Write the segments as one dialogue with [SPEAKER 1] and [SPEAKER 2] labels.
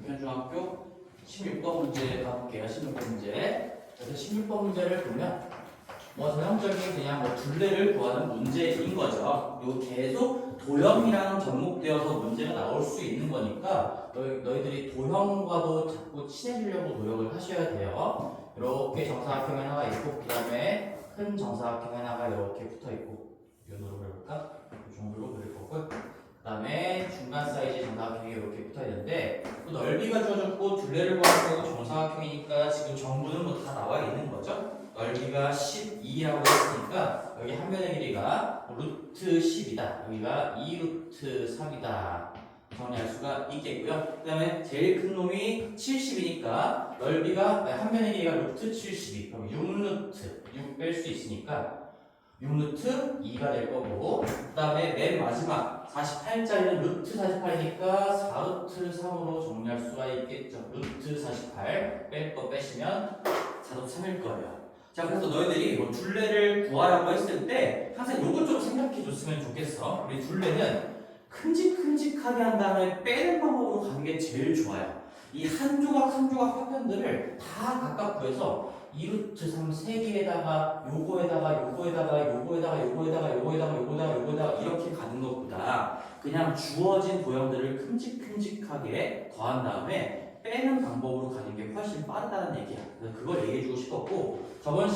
[SPEAKER 1] 북현중학교 16번 문제 가볼게요. 16번 문제. 그래서 16번 문제를 보면 전형적인 그냥 둘레를 구하는 문제인 거죠. 요 계속 도형이랑 접목되어서 문제가 나올 수 있는 거니까 너희들이 도형과도 자꾸 친해지려고 노력을 하셔야 돼요. 이렇게 정사각형 하나가 있고 그 다음에 큰 정사각형 하나가 이렇게 붙어 있고 이 정도로 그려볼까? 이 정도로 그릴 거고 그 다음에 중간 사이즈 정사각형이 이렇게 붙어 있는데 또 넓이가 주어졌고 둘레를 구하는 거고 정사각형이니까 지금 정보는 다 나와 있는 거죠. 넓이가 12라고 했으니까 여기 한 변의 길이가 루트 10이다. 여기가 2루트 3이다. 정리할 수가 있겠고요. 그 다음에 제일 큰 놈이 70이니까 넓이가 한 변의 길이가 루트 72. 그럼 6루트 6 뺄 수 있으니까 6루트 2가 될 거고 그 다음에 맨 마지막 48짜리는 루트 48이니까 4루트 3으로 정리할 수가 있겠죠. 루트 48 뺄 거 빼시면 4루트 3일 거예요. 자, 그래서 너희들이 둘레를 구하라고 했을 때 항상 요걸 좀 생각해 줬으면 좋겠어. 우리 둘레는 큼직큼직하게 한 다음에 빼는 방법으로 가는 게 제일 좋아요. 이 한 조각 한 조각 화면들을 다 각각 구해서 2루트 3 3개에다가 요거에다가 이렇게 가는 것보다 그냥 주어진 도형들을 큼직큼직하게 더한 다음에 빼는 방법으로 가는 게 훨씬 빠르다는 얘기야. 그래서 그걸 얘기해주고 싶었고 저번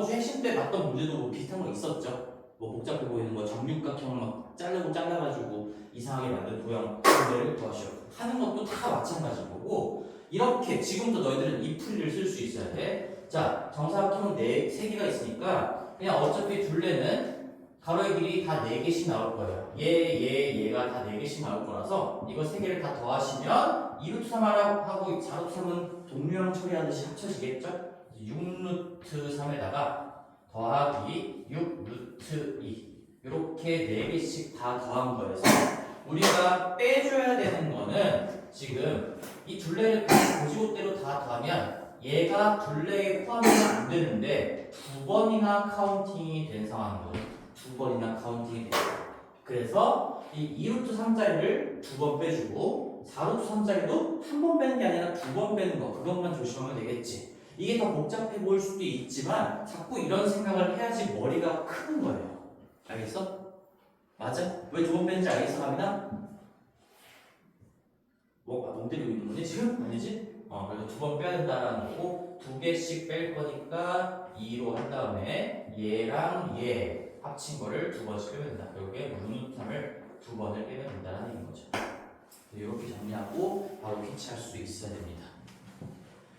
[SPEAKER 1] 주 핵심 때 봤던 문제도 비슷한 거 있었죠. 복잡해 보이는 거 정육각형을 막 잘라가지고 이상하게 만든 도형 문제를 구하시오. 하는 것도 다 마찬가지인 거고 이렇게 지금부터 너희들은 이 풀이를 쓸 수 있어야 돼. 자, 정사각형은 3개가 있으니까 그냥 어차피 둘레는 가로의 길이 다 4개씩 나올 거예요. 얘가 다 4개씩 나올 거라서 이거 3개를 다 더하시면 2루트 3 하고 4루트 3은 동류형 처리하듯이 합쳐지겠죠? 6루트 3에다가 더하기 6루트 2 이렇게 4개씩 다 더한 거여서 우리가 빼줘야 되는 거는 지금 이 둘레를 고지고대로 다 더하면 얘가 둘레에 포함이 안 되는데 2번이나 카운팅이 된 상황이거든요. 2번이나 카운팅이 돼요. 그래서 이 2루트 3짜리를 2번 빼주고 4루트 3짜리도 한 번 빼는 게 아니라 2번 빼는 거 그것만 조심하면 되겠지. 이게 더 복잡해 보일 수도 있지만 자꾸 이런 생각을 해야지 머리가 크는 거예요. 알겠어? 맞아? 왜 2번 빼는지 알겠어, 가민아? 멍 때리고 있는 거니 지금? 아니지? 그래서 2번 빼야 된다라는 거고 2개씩 뺄 거니까 2로 한 다음에 얘랑 얘 합친 거를 2번씩 빼면 된다. 결국에 루트 3을 2번을 빼면 된다는 얘기인 거죠. 이렇게 정리하고 바로 캐치할 수 있어야 됩니다.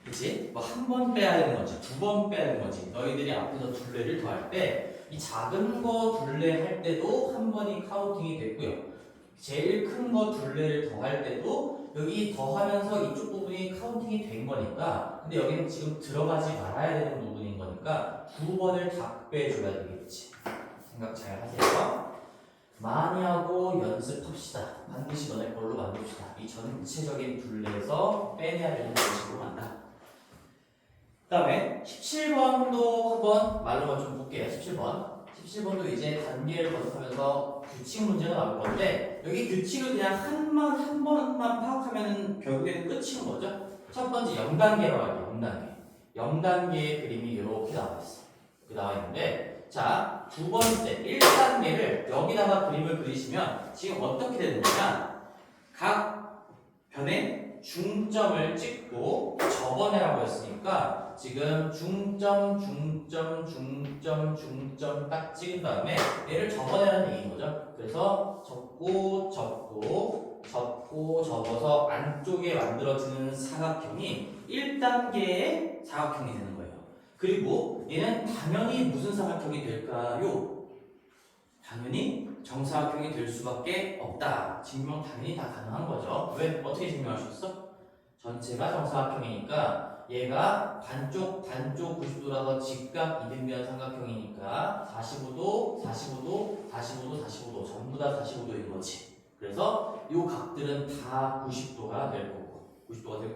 [SPEAKER 1] 그치? 한 번 빼야 되는 거지, 2번 빼야 되는 거지. 너희들이 앞에서 둘레를 더할 때 이 작은 거 둘레 할 때도 한 번이 카운팅이 됐고요. 제일 큰 거 둘레를 더할 때도 여기 더하면서 이쪽 부분이 카운팅이 된 거니까 근데 여기는 지금 들어가지 말아야 되는 부분인 거니까 2번을 다 빼줘야 되겠지. 생각 잘 하세요. 많이 하고 연습합시다. 반드시 너네 걸로 만듭시다. 이 전체적인 둘레에서 빼내야 되는 방식으로 간다. 그 다음에 17번도 한번 말로 좀 볼게요. 17번도 이제 단계를 거듭하면서 규칙 문제가 나올 건데 여기 규칙을 그냥 한 번만 파악하면 결국에는 끝인 거죠. 첫 번째 0단계로 할게요. 0단계의 그림이 이렇게 나와 있어. 이렇게 나와 있는데 자, 두 번째 1단계를 여기다가 그림을 그리시면 지금 어떻게 되느냐 각 변에 중점을 찍고 접어내라고 했으니까 지금 중점 딱 찍은 다음에 얘를 접어내라는 얘기인 거죠. 그래서 접어서 안쪽에 만들어지는 사각형이 1단계의 사각형이 되는 거예요. 그리고 얘는 당연히 무슨 사각형이 될까요? 당연히 정사각형이 될 수밖에 없다. 증명 당연히 다 가능한 거죠. 왜? 어떻게 증명할 수 있어? 전체가 정사각형이니까 얘가 반쪽 90도라서 직각 이등변 삼각형이니까 45도 전부 다 45도인 거지. 그래서 이 각들은 다 90도가 될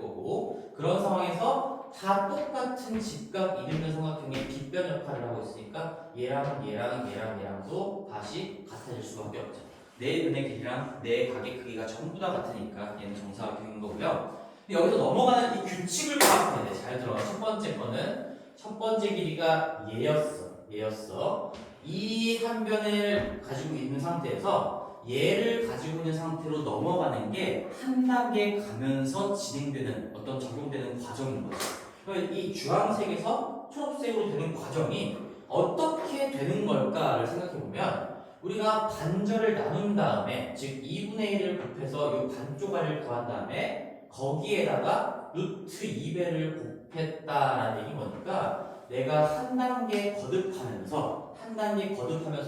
[SPEAKER 1] 거고 그런 상황에서 다 똑같은 직각 이등변 삼각형의 빗변 역할을 하고 있으니까 얘랑도 다시 같아질 수밖에 없죠. 네 변의 길이랑 네 각의 크기가 전부 다 같으니까 얘는 정사각형인 거고요. 근데 여기서 넘어가는 이 규칙을 파악해야 돼. 잘 들어. 첫 번째 거는 첫 번째 길이가 얘였어. 이 한 변을 가지고 있는 상태에서 얘를 가지고 있는 상태로 넘어가는 게 한 단계 가면서 진행되는 어떤 적용되는 과정인 거죠. 그러니까 이 주황색에서 초록색으로 되는 과정이 어떻게 되는 걸까를 생각해 보면 우리가 반절을 나눈 다음에 즉 2분의 1을 곱해서 이 반조각을 구한 다음에 거기에다가 루트 2배를 곱했다라는 얘기인 거니까 내가 한 단계 거듭하면서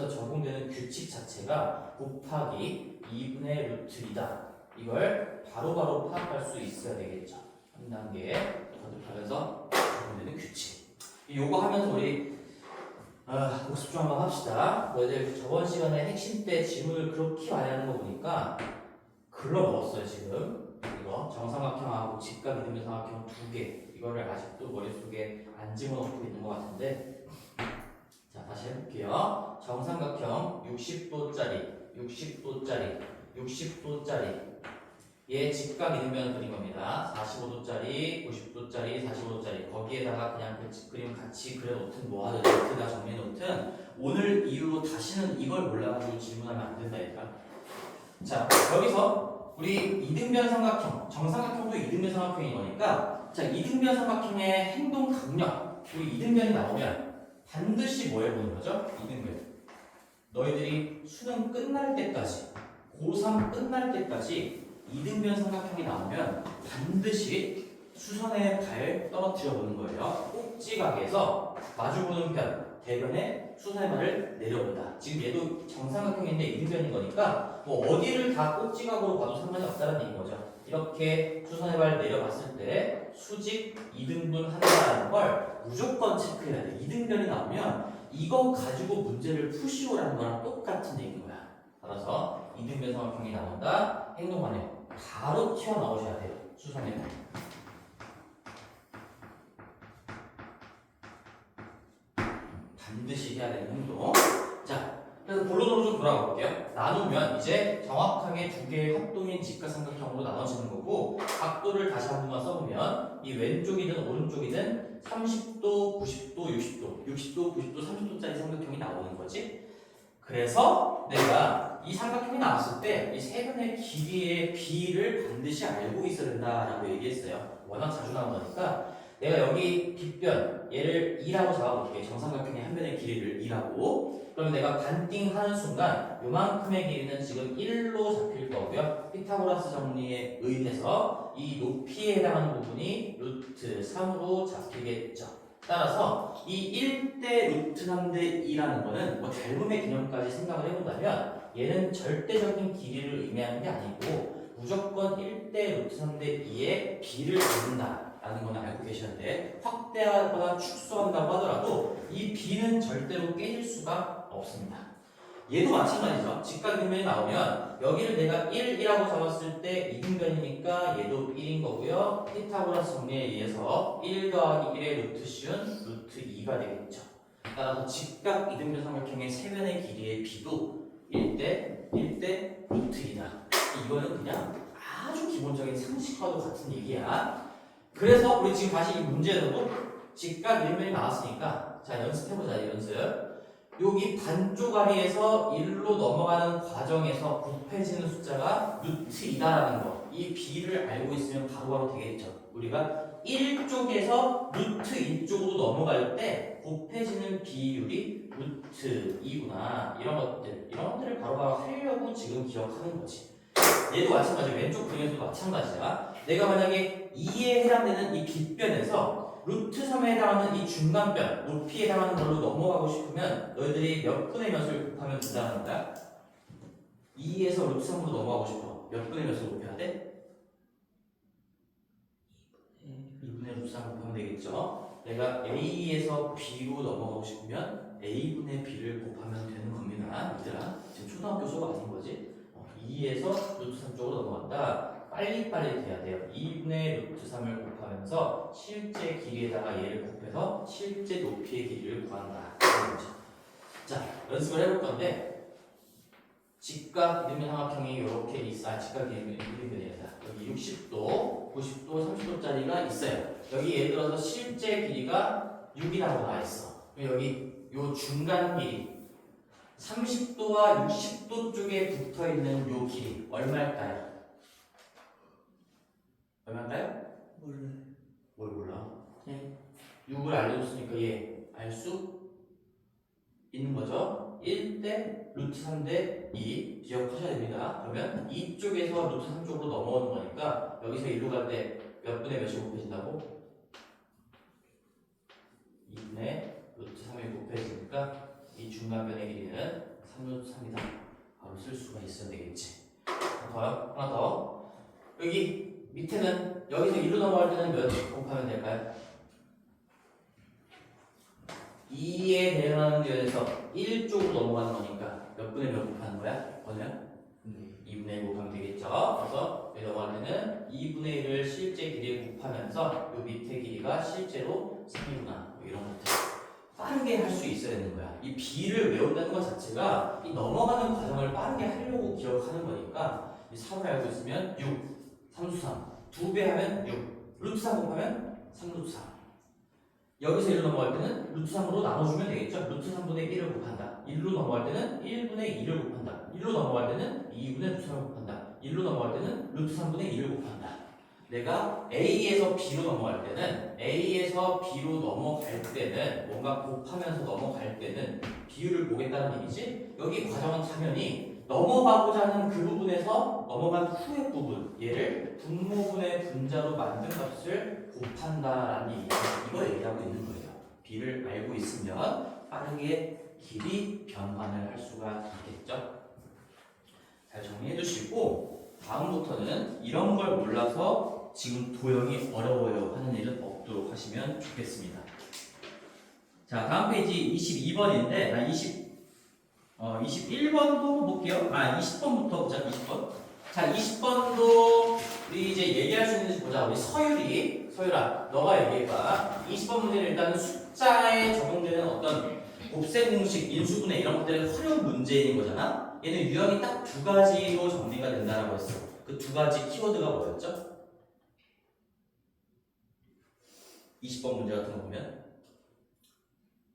[SPEAKER 1] 적용되는 규칙 자체가 곱하기 2분의 루트 2다. 이걸 바로바로 파악할 수 있어야 되겠죠. 한 단계 거듭하면서 적용되는 규칙. 요거 하면서 우리 복습 좀 한번 합시다. 너희들 저번 시간에 핵심 때 질문을 그렇게 많이 하는 거 보니까 글러 먹었어요 지금. 이거 정삼각형하고 직각 이등변 삼각형 두 개. 이거를 아직도 머릿속에 안 집어넣고 있는 것 같은데. 자 다시 해볼게요. 정삼각형 60도짜리 얘 직각 이등변을 그린 겁니다. 45도짜리, 90도짜리, 45도짜리 거기에다가 그냥 그 그림 같이 그려놓든 뭐하든 노트나 정리해놓든 오늘 이후로 다시는 이걸 몰라가지고 질문하면 안 된다 얘들아. 자 여기서 우리 이등변 삼각형, 정삼각형도 이등변 삼각형인 거니까 자 이등변 삼각형의 행동 강력 우리 이등변이 나오면 반드시 뭐 해보는 거죠? 이등변 너희들이 수능 끝날 때까지 고3 끝날 때까지 이등변 삼각형이 나오면 반드시 수선의 발 떨어뜨려 보는 거예요. 꼭지각에서 마주보는 편, 대변에 수선의 발을 내려본다. 지금 얘도 정삼각형인데 이등변인 거니까 뭐 어디를 다 꼭지각으로 봐도 상관이 없다는 얘기인 거죠. 이렇게 수선의 발 내려봤을 때 수직 2등분 한다는 걸 무조건 체크해야 돼. 이등변이 나오면 이거 가지고 문제를 푸시오라는 거랑 똑같은 얘기인 거야. 따라서 이등변 삼각형이 나온다. 행동 반응 바로 튀어나오셔야 돼요. 수선의 발. 반드시 해야 되는 행동. 자, 그래서 본론으로 좀 돌아가 볼게요. 나누면 이제 정확하게 두 개의 합동인 직각삼각형으로 나눠지는 거고 각도를 다시 한 번만 써보면 이 왼쪽이든 오른쪽이든 30도, 90도, 60도, 60도, 90도, 30도짜리 삼각형이 나오는 거지. 그래서 내가 이 삼각형이 나왔을 때 이 세 변의 길이의 비를 반드시 알고 있어야 된다라고 얘기했어요. 워낙 자주 나온 거니까 내가 여기 빗변 얘를 2라고 잡아볼게. 정삼각형의 한 변의 길이를 2라고. 그럼 내가 반띵하는 순간 요만큼의 길이는 지금 1로 잡힐 거고요. 피타고라스 정리에 의해서 이 높이에 해당하는 부분이 루트 3으로 잡히겠죠. 따라서 이 1대 루트 3대 2라는 거는 뭐 닮음의 개념까지 생각을 해본다면 얘는 절대적인 길이를 의미하는 게 아니고 무조건 1대 루트 3대 2의 비를 갖는다라는 건 알고 계시는데 확대하거나 축소한다고 하더라도 이 비는 절대로 깨질 수가 없습니다. 얘도 마찬가지죠. 직각이등변이 나오면 여기를 내가 1이라고 잡았을 때 이등변이니까 얘도 1인 거고요. 피타고라스 정리에 의해서 1 더하기 1의 루트 씌운 루트 2가 되겠죠. 따라서 직각 이등변 삼각형의 세변의 길이의 비도 1대 루트 2다. 이거는 그냥 아주 기본적인 상식과도 같은 얘기야. 그래서 우리 지금 다시 이 문제에서도 직각 이등변이 나왔으니까 자 연습해보자. 연습. 여기 반쪽아리에서 1로 넘어가는 과정에서 곱해지는 숫자가 루트 2다라는 거. 이 비를 알고 있으면 바로바로 되겠죠. 우리가 1쪽에서 루트 2쪽으로 넘어갈 때 곱해지는 비율이 루트 2구나. 이런 것들을 바로바로 하려고 지금 기억하는 거지. 얘도 마찬가지야. 왼쪽 그림에서도 마찬가지야. 내가 만약에 2에 해당되는 이 빗변에서 루트 3에 해당하는 이 중간변, 높이에 해당하는 걸로 넘어가고 싶으면 너희들이 몇 분의 몇을 곱하면 된다는 거야? 2에서 루트 3으로 넘어가고 싶어. 몇 분의 몇을 곱해야 돼? 2분의 루트 3 곱하면 되겠죠? 내가 A에서 B로 넘어가고 싶으면 A분의 B를 곱하면 되는 겁니다. 얘들아, 지금 초등학교 수업 아닌 거지? 2에서 루트 3 쪽으로 넘어간다. 빨리빨리 돼야 돼요. 2분의 루트 3을 곱하면서 실제 길이에다가 얘를 곱해서 실제 높이의 길이를 구한다. 자, 연습을 해볼 건데 직각 이등변 삼각형이 이렇게 있어. 직각 이등변이다. 여기 60도, 90도, 30도짜리가 있어요. 여기 예를 들어서 실제 길이가 6이라고 나와 있어. 여기 요 중간 길이 30도와 60도 쪽에 붙어 있는 요 길이 얼마일까요? 얼마일까요?
[SPEAKER 2] 몰라요.
[SPEAKER 1] 뭘 몰라?
[SPEAKER 2] 네.
[SPEAKER 1] 6을 알려줬으니까 얘 알 수 있는 거죠. 1대 루트 3대 2 기억하셔야 됩니다. 그러면 이쪽에서 루트 3 쪽으로 넘어오는 거니까 여기서 1로 갈 때 몇 분의 몇이 곱해진다고? 2분의 루트 3이 곱해지니까 이 중간변의 길이는 3루트 3이다. 바로 쓸 수가 있어야 되겠지. 하나 더. 여기 밑에는 여기서 1로 넘어갈 때는 몇 곱하면 될까요? 2에 대응하는 면에서 1쪽으로 넘어가는 거니까 몇 분의 몇 곱하는 거야? 번호야? 2분의 1 곱하면 되겠죠. 그래서 여기 넘어갈 때는 2분의 1을 실제 길이에 곱하면서 이 밑에 길이가 실제로 3이구나. 뭐 이런 것들 빠르게 할 수 있어야 되는 거야. 이 B를 외운다는 것 자체가 이 넘어가는 과정을 빠르게 하려고 기억하는 거니까 이 3을 알고 있으면 6, 3수 3, 2배 하면 6, 루트 3 곱하면 3루트 3. 여기서 1로 넘어갈 때는 루트 3으로 나눠주면 되겠죠? 루트 3분의 1을 곱한다. 1로 넘어갈 때는 1분의 2를 곱한다. 1로 넘어갈 때는 2분의 루트 3을 곱한다. 1로 넘어갈 때는 루트 3분의 2를 곱한다. 내가 A에서 B로 넘어갈 때는 A에서 B로 넘어갈 때는 뭔가 곱하면서 넘어갈 때는 비율을 보겠다는 얘기지? 여기 과정은 당연히 넘어가고자 하는 그 부분에서 넘어간 후의 부분 얘를 분모분의 분자로 만든 값을 곱한다라는 얘기예요. 이거 얘기하고 있는 거예요. B를 알고 있으면 빠르게 길이 변환을 할 수가 있겠죠. 잘 정리해 두시고 다음부터는 이런 걸 몰라서 지금 도형이 어려워요 하는 일은 없도록 하시면 좋겠습니다. 자, 다음 페이지 22번인데 21번도 볼게요. 20번부터 보자. 20번. 자, 20번도 우리 이제 얘기할 수 있는지 보자. 우리 서율아, 너가 얘기해봐. 20번 문제는 일단 숫자에 적용되는 어떤 곱셈 공식, 인수분해 이런 것들의 활용 문제인 거잖아. 얘는 유형이 딱 두 가지로 정리가 된다라고 했어. 그 두 가지 키워드가 뭐였죠? 20번 문제 같은 거 보면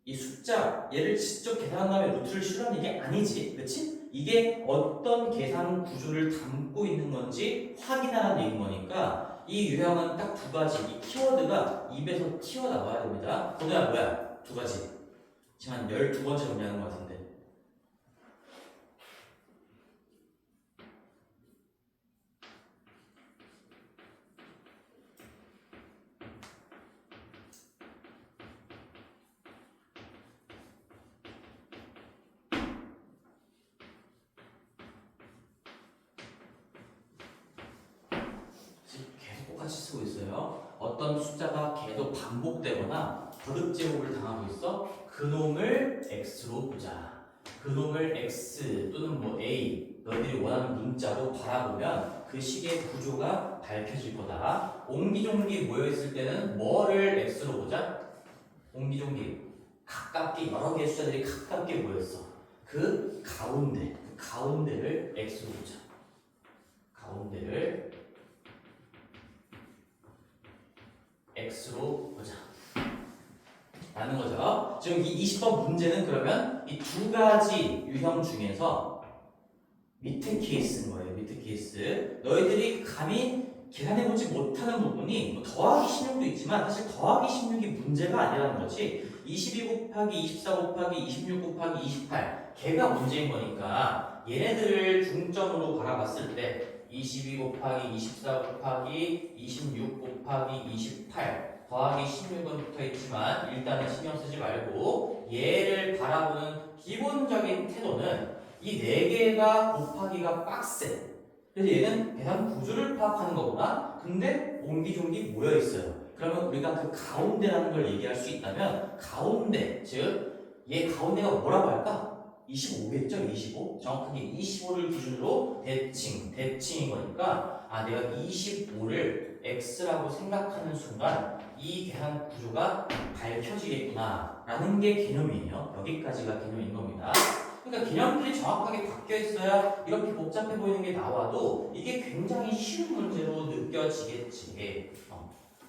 [SPEAKER 1] 이 숫자 얘를 직접 계산한 다음에 루트를 실으라는 게 아니지, 그렇지? 이게 어떤 계산 구조를 담고 있는 건지 확인하라는 얘기인 거니까 이 유형은 딱 두 가지, 이 키워드가 입에서 튀어나와야 됩니다. 번호야 뭐야? 두 가지. 지금 한 12번째 정리하는 것 같은데. 똑같이 쓰고 있어요. 어떤 숫자가 계속 반복되거나 거듭 제곱을 당하고 있어? 그놈을 x로 보자. 그놈을 x 또는 뭐 a 너희들이 원하는 문자로 바라보면 그 식의 구조가 밝혀질 거다. 옹기종기 모여있을 때는 뭐를 x로 보자? 옹기종기 가깝게 여러 개의 숫자들이 가깝게 모였어. 그 가운데를 x로 보자. 가운데를 x로 보자 라는 거죠. 지금 이 20번 문제는 그러면 이 두 가지 유형 중에서 밑에 케이스인 거예요. 밑에 케이스. 너희들이 감히 계산해보지 못하는 부분이 뭐 더하기 16도 있지만 사실 더하기 16이 문제가 아니라는 거지. 22 곱하기 24 곱하기 26 곱하기 28 걔가 문제인 거니까 얘네들을 중점으로 바라봤을 때 22 곱하기 24 곱하기 26 곱하기 28 더하기 16은 붙어있지만 일단은 신경 쓰지 말고 얘를 바라보는 기본적인 태도는 이 4개가 곱하기가 빡세. 그래서 얘는 계산 구조를 파악하는 거구나. 근데 옹기종기 모여있어요. 그러면 우리가 그 가운데라는 걸 얘기할 수 있다면 가운데, 즉 얘 가운데가 뭐라고 할까? 25겠죠? 25. 정확하게 25를 기준으로 대칭인 거니까 내가 25를 x라고 생각하는 순간 이 계산 구조가 밝혀지겠구나 라는 게 개념이에요. 여기까지가 개념인 겁니다. 그러니까 개념들이 정확하게 바뀌어 있어야 이렇게 복잡해 보이는 게 나와도 이게 굉장히 쉬운 문제로 느껴지겠지.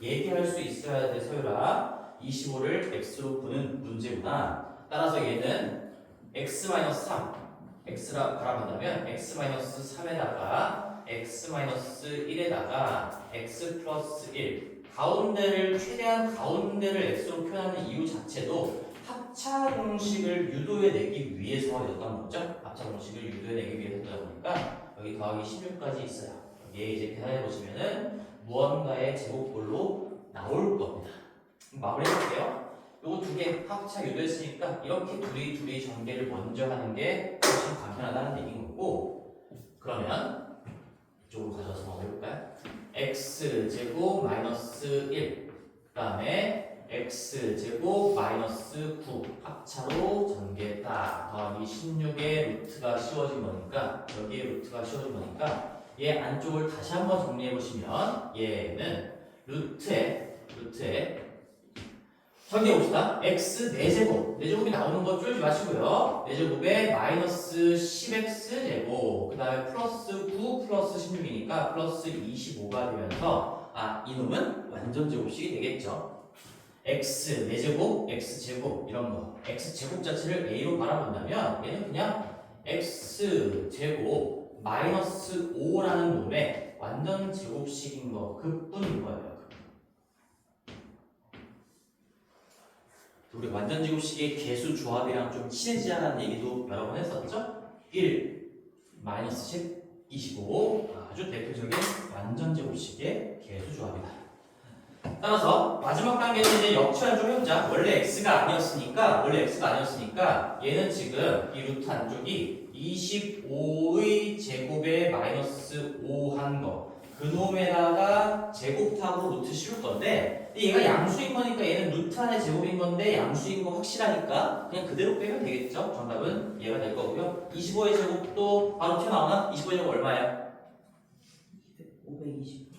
[SPEAKER 1] 얘기할 수 있어야 돼, 서유라. 25를 x로 푸는 문제구나. 따라서 얘는 x-3, x라 바라본다면 x-3에다가 x-1에다가 x 플러스 1 가운데를 최대한 가운데를 x로 표현하는 이유 자체도 합차 공식을 유도해 내기 위해서였던 거죠. 합차 공식을 유도해 내기 위해서다 보니까 여기 더하기 16까지 있어요. 여기에 이제 계산해 보시면은 무언가의 제곱꼴로 나올 겁니다. 마무리 해볼게요. 요거 두 개 합차 유도했으니까 이렇게 둘이 전개를 먼저 하는 게 훨씬 간편하다는 얘기인 거고, 그러면 이쪽으로 가져와서 한번 해볼까요? x제곱 마이너스 1 그 다음에 x제곱 마이너스 9 합차로 전개했다. 더하기 16의 루트가 씌워진 거니까, 여기에 루트가 씌워진 거니까 얘 안쪽을 다시 한번 정리해 보시면 얘는 루트에 정리해 봅시다. x 4제곱 4제곱이 나오는 거 줄이지 마시고요. 4제곱에 마이너스 10x제곱 그 다음에 플러스 9 플러스 16이니까 플러스 25가 되면서 이놈은 완전 제곱식이 되겠죠. x 4제곱 x제곱 이런 거 x제곱 자체를 a로 바라본다면 얘는 그냥 x제곱 마이너스 5라는 놈의 완전 제곱식인 거 그뿐인 거예요. 우리 완전 제곱식의 개수 조합이랑 좀 친해지자는 얘기도 여러 번 했었죠? 1, 마이너스 10, 25 아주 대표적인 완전 제곱식의 개수 조합이다. 따라서 마지막 단계는 이제 역추한 좀 해보자. 원래 x가 아니었으니까 얘는 지금 이 루트 안쪽이 25의 제곱에 마이너스 5 한 거 그놈에다가 제곱하고 루트 씌울 건데, 얘가 양수인 거니까 얘는 루트 안의 제곱인 건데 양수인 거 확실하니까 그냥 그대로 빼면 되겠죠. 정답은 얘가 될 거고요. 25의 제곱도 바로 튀어나오나? 25의 제곱 얼마예요?
[SPEAKER 2] 520.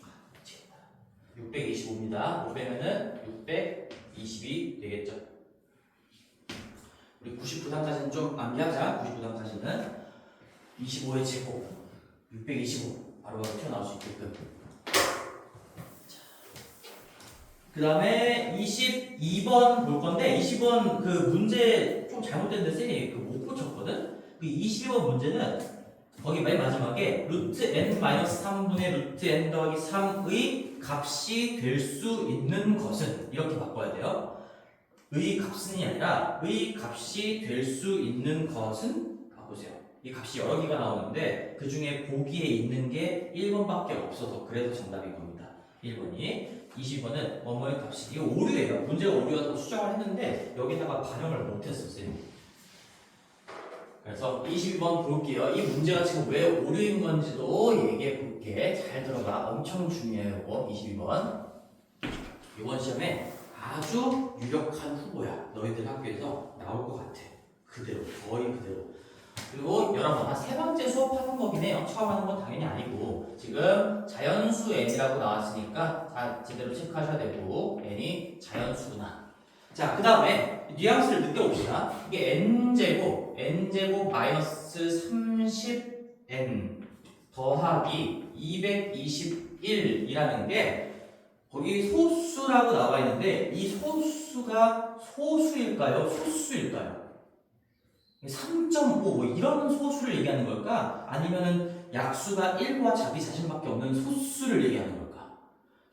[SPEAKER 1] 625입니다. 5 빼면은 620이 되겠죠. 우리 99단까지는 좀 암기하자. 99단까지는 25의 제곱 625 바로바로 튀어나올 수 있게끔. 그 다음에 22번 볼 건데, 20번 그 문제 좀 잘못됐는데 쌤이 못 고쳤거든? 그 22번 문제는 거기 맨 마지막에 루트 n-3분의 루트 n 더하기 3의 값이 될 수 있는 것은 이렇게 바꿔야 돼요. 의 값은이 아니라 의 값이 될 수 있는 것은, 보세요. 이 값이 여러 개가 나오는데 그 중에 보기에 있는 게 1번밖에 없어서 그래서 정답인 겁니다. 1번이. 20번은 뭐뭐의 값이, 이거 오류예요. 문제가 오류라고 수정을 했는데 여기다가 반영을 못했어, 쌤. 그래서 22번 볼게요. 이 문제가 지금 왜 오류인 건지도 얘기해 볼게. 잘 들어가. 엄청 중요해요. 이거 22번. 이번 시험에 아주 유력한 후보야. 너희들 학교에서 나올 것 같아. 그대로, 거의 그대로. 그리고 여러분, 세 번째 수업하는 거긴 해요. 처음 하는 건 당연히 아니고. 지금 자연수 n이라고 나왔으니까 다 제대로 체크하셔야 되고, n이 자연수구나. 자, 그 다음에 뉘앙스를 느껴봅시다. 이게 n제곱 마이너스 30n 더하기 221이라는 게 거기 소수라고 나와 있는데, 이 소수가 소수일까요? 소수일까요? 3.5 뭐 이런 소수를 얘기하는 걸까? 아니면은 약수가 1과 자기 자신밖에 없는 소수를 얘기하는 걸까?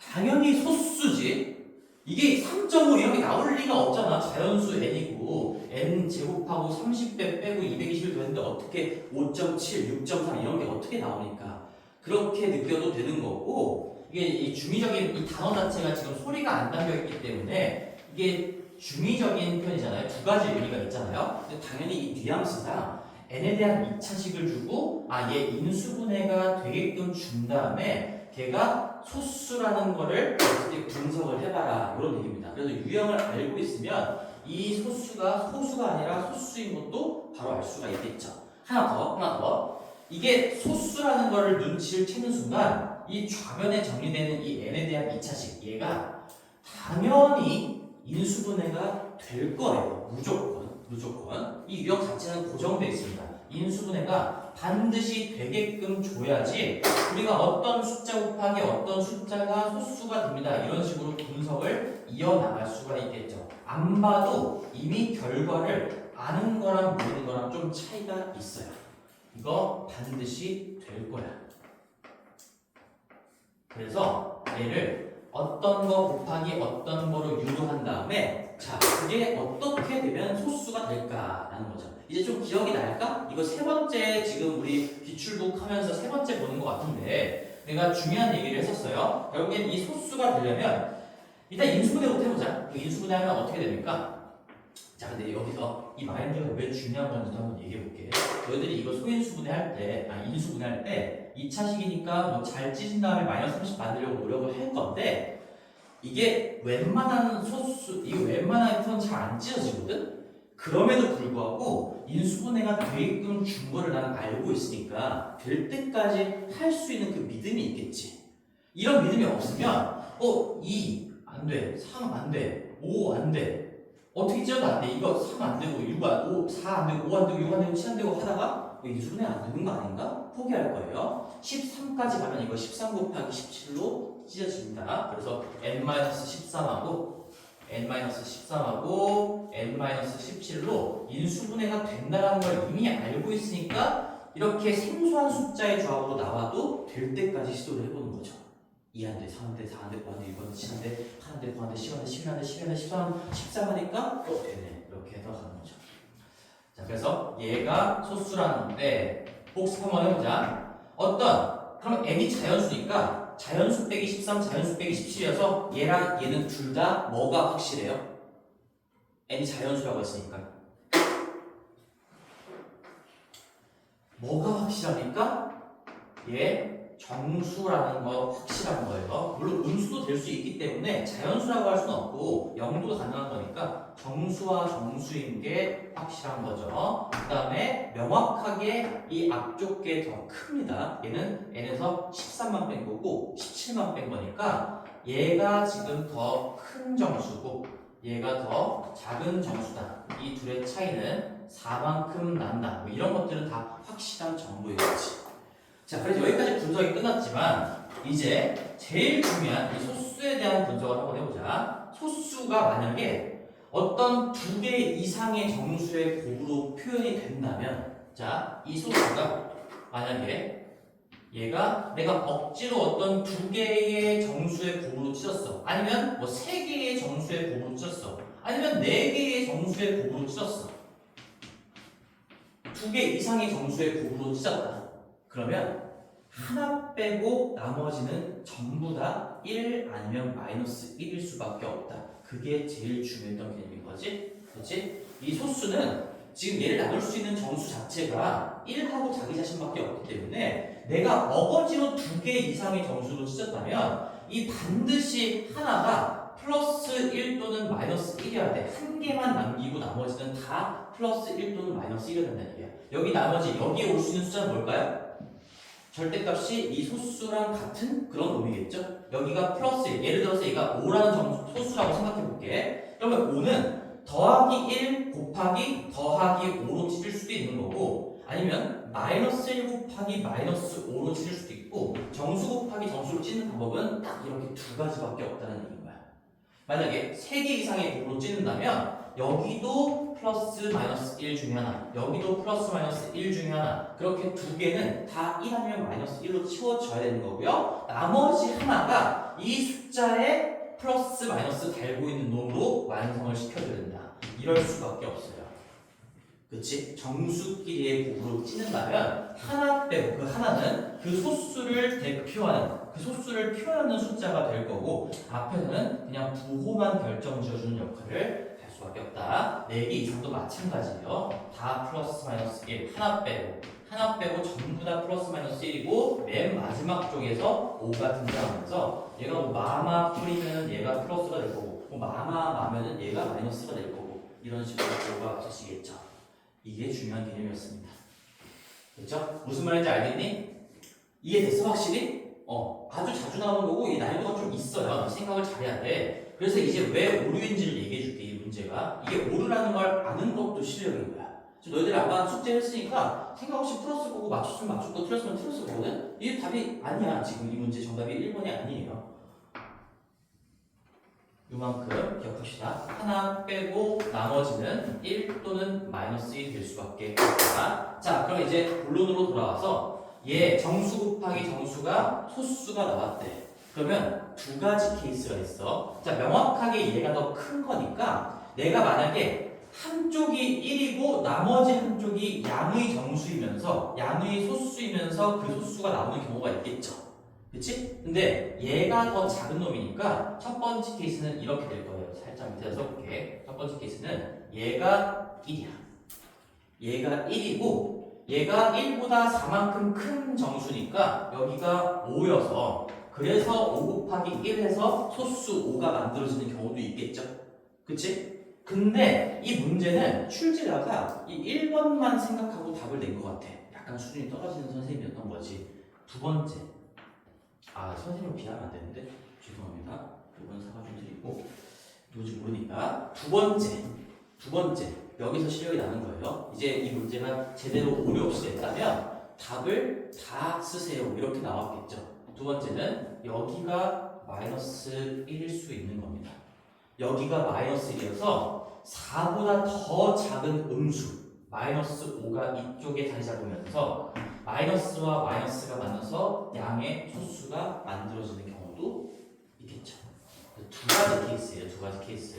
[SPEAKER 1] 당연히 소수지. 이게 3.5 이런 게 나올 리가 없잖아. 자연수 n이고 n 제곱하고 30배 빼고 220을 더했는데 어떻게 5.7, 6.3 이런 게 어떻게 나오니까 그렇게 느껴도 되는 거고, 이게 이 중의적인 이 단어 자체가 지금 소리가 안 담겨 있기 때문에 이게 중의적인 표현이잖아요. 두 가지 의미가 있잖아요. 근데 당연히 이 뉘앙스가 n에 대한 2차식을 주고 얘 인수분해가 되게끔 준 다음에 걔가 소수라는 거를 어떻게 분석을 해봐라 이런 얘기입니다. 그래서 유형을 알고 있으면 이 소수가 아니라 소수인 것도 바로 알 수가 있겠죠. 하나 더. 이게 소수라는 거를 눈치를 채는 순간 이 좌변에 정리되는 이 n에 대한 2차식 얘가 당연히 인수분해가 될 거예요. 무조건. 무조건. 이 유형 자체는 고정되어 있습니다. 인수분해가 반드시 되게끔 줘야지 우리가 어떤 숫자 곱하기 어떤 숫자가 소수가 됩니다. 이런 식으로 분석을 이어나갈 수가 있겠죠. 안 봐도 이미 결과를 아는 거랑 모르는 거랑 좀 차이가 있어요. 이거 반드시 될 거야. 그래서 얘를 어떤 거 곱하기 어떤 거로 유도한 다음에 자, 그게 어떻게 되면 소수가 될까라는 거죠. 이제 좀 기억이 날까? 이거 세 번째 지금 우리 기출북 하면서 세 번째 보는 것 같은데 내가 중요한 얘기를 했었어요. 결국엔 이 소수가 되려면 일단 인수분해부터 해보자. 인수분해하면 어떻게 됩니까? 자, 근데 여기서 이 마인드가 왜 중요한 건지도 한번 얘기해 볼게. 너희들이 이거 소인수분해 할 때, 인수분해 할 때 2차식이니까 뭐 잘 찢은 다음에 마이너스 30 만들려고 노력을 할 건데 이게 웬만한 소수, 이거 웬만한 건 잘 안 찢어지거든? 그럼에도 불구하고 인수분해가 되게끔 준 거를 나는 알고 있으니까 될 때까지 할 수 있는 그 믿음이 있겠지. 이런 믿음이 없으면 2 안 돼, 3 안 돼, 5 안 돼. 어떻게 찢어도 안 돼. 이거 3 안 되고 6 안, 5, 4 안 되고 5 안 되고 6 안 되고 7 안 되고 하다가 인수분해 안 되는 거 아닌가? 포기할 거예요. 13까지 가면 이거 13 곱하기 17로 찢어집니다. 그래서 n-13하고 n-13하고 n-17로 인수분해가 된다는 걸 이미 알고 있으니까 이렇게 생소한 숫자의 조합으로 나와도 될 때까지 시도를 해보는 거죠. 2 안 돼, 3 안 돼, 4 안 돼, 5 안 돼, 6 안 돼, 7 안 돼, 8 안 돼, 9 안 돼, 10 안 돼, 11 안 돼, 12 안 돼, 13, 13 하니까 되네. 이렇게 해서 가는 거죠. 자, 그래서 얘가 소수라는 건데 복습 한번 해보자. 그럼 n이 자연수니까 자연수 빼기 13, 자연수 빼기 17이어서 얘랑 얘는 둘 다 뭐가 확실해요? n이 자연수라고 했으니까 뭐가 확실합니까? 얘 정수라는 거 확실한 거예요. 물론 음수도 될 수 있기 때문에 자연수라고 할 수는 없고 0도 가능한 거니까 정수와 정수인 게 확실한 거죠. 그 다음에 명확하게 이 앞쪽 게 더 큽니다. 얘는 n에서 13만 뺀 거고 17만 뺀 거니까 얘가 지금 더 큰 정수고 얘가 더 작은 정수다. 이 둘의 차이는 4만큼 난다. 뭐 이런 것들은 다 확실한 정보이겠지. 자, 그래서 여기까지 분석이 끝났지만 이제 제일 중요한 이 소수에 대한 분석을 한번 해보자. 소수가 만약에 어떤 두 개 이상의 정수의 곱으로 표현이 된다면 자, 이 소수가 만약에 얘가 내가 억지로 어떤 두 개의 정수의 곱으로 찢었어. 아니면 뭐 세 개의 정수의 곱으로 찢었어. 아니면 네 개의 정수의 곱으로 찢었어. 두 개 이상의 정수의 곱으로 찢었다. 그러면 하나 빼고 나머지는 전부 다 1 아니면 마이너스 1일 수밖에 없다. 그게 제일 중요했던 개념인 거지. 그렇지? 이 소수는 지금 얘를 나눌 수 있는 정수 자체가 1하고 자기 자신밖에 없기 때문에 내가 어거지로 두 개 이상의 정수로 찢었다면 이 반드시 하나가 플러스 1 또는 마이너스 1이어야 돼. 한 개만 남기고 나머지는 다 플러스 1 또는 마이너스 1이어야 된다는 얘기야. 여기 나머지 여기에 올 수 있는 숫자는 뭘까요? 절대값이 이 소수랑 같은 그런 놈이겠죠? 여기가 플러스 1, 예를 들어서 얘가 5라는 소수라고 생각해 볼게. 그러면 5는 더하기 1 곱하기 더하기 5로 찢을 수도 있는 거고 아니면 마이너스 1 곱하기 마이너스 5로 찢을 수도 있고 정수 곱하기 정수로 찢는 방법은 딱 이렇게 두 가지밖에 없다는 얘기인 거야. 만약에 3개 이상의 곱으로 찢는다면 여기도 플러스 마이너스 1 중에 하나, 여기도 플러스 마이너스 1 중에 하나, 그렇게 두 개는 다 1 아니면 마이너스 1로 치워져야 되는 거고요. 나머지 하나가 이 숫자에 플러스 마이너스 달고 있는 놈으로 완성을 시켜줘야 된다. 이럴 수밖에 없어요. 그치? 정수끼리의 곱으로 찢는다면 하나 빼고 그 하나는 그 소수를 대표하는 그 소수를 표현하는 숫자가 될 거고 앞에서는 그냥 부호만 결정 지어주는 역할을 할 수밖에 없다. 4개 이상도 마찬가지예요. 다 플러스 마이너스 1 하나 빼고 전부 다 플러스 마이너스 1이고 맨 마지막 쪽에서 5가 등장하면서 얘가 뭐 마마 뿌리면 얘가 플러스가 될 거고 뭐 마마 마면은 얘가 마이너스가 될 거고 이런 식으로 가 맞춰지겠죠. 이게 중요한 개념이었습니다. 그렇죠? 무슨 말인지 알겠니? 이해됐어 확실히? 아주 자주 나오는 거고 이 난이도가 좀 있어요. 생각을 잘해야 돼. 그래서 이제 왜 오류인지를 얘기해 줄게. 이 문제가. 이게 오류라는 걸 아는 것도 실력인 거야. 지금 너희들이 아까 숙제 했으니까 생각 없이 풀었을 거고 맞췄으면 맞췄고 틀렸으면 틀렸을 거거든? 이게 답이 아니야. 지금 이 문제 정답이 1번이 아니에요. 요만큼 기억합시다. 하나 빼고 나머지는 1 또는 마이너스 1이 될 수밖에 없다. 자, 그럼 이제 본론으로 돌아와서 얘 정수 곱하기 정수가 소수가 나왔대. 그러면 두 가지 케이스가 있어. 자, 명확하게 얘가 더 큰 거니까 내가 만약에 한쪽이 1이고 나머지 한쪽이 양의 정수이면서 양의 소수이면서 그 소수가 나오는 경우가 있겠죠. 그치? 근데 얘가 더 작은 놈이니까 첫 번째 케이스는 이렇게 될 거예요. 살짝 밑에다 써볼게. 첫 번째 케이스는 얘가 1이야. 얘가 1이고 얘가 1보다 4만큼 큰 정수니까 여기가 5여서 그래서 5 곱하기 1 해서 소수 5가 만들어지는 경우도 있겠죠. 그치? 근데 이 문제는 출제자가 이 1번만 생각하고 답을 낸 것 같아. 약간 수준이 떨어지는 선생님이었던 거지. 두 번째. 아, 선생님을 비하면 안 되는데. 죄송합니다. 이건 사과 좀 드리고. 누군지 모르니까. 두 번째. 여기서 실력이 나는 거예요. 이제 이 문제가 제대로 오류 없이 됐다면 답을 다 쓰세요. 이렇게 나왔겠죠. 두 번째는 여기가 마이너스 1일 수 있는 겁니다. 여기가 마이너스 1이어서 4보다 더 작은 음수 마이너스 5가 이쪽에 자리 잡으면서 마이너스와 마이너스가 만나서 양의 소수가 만들어지는 경우도 있겠죠. 두 가지 케이스예요. 두 가지 케이스.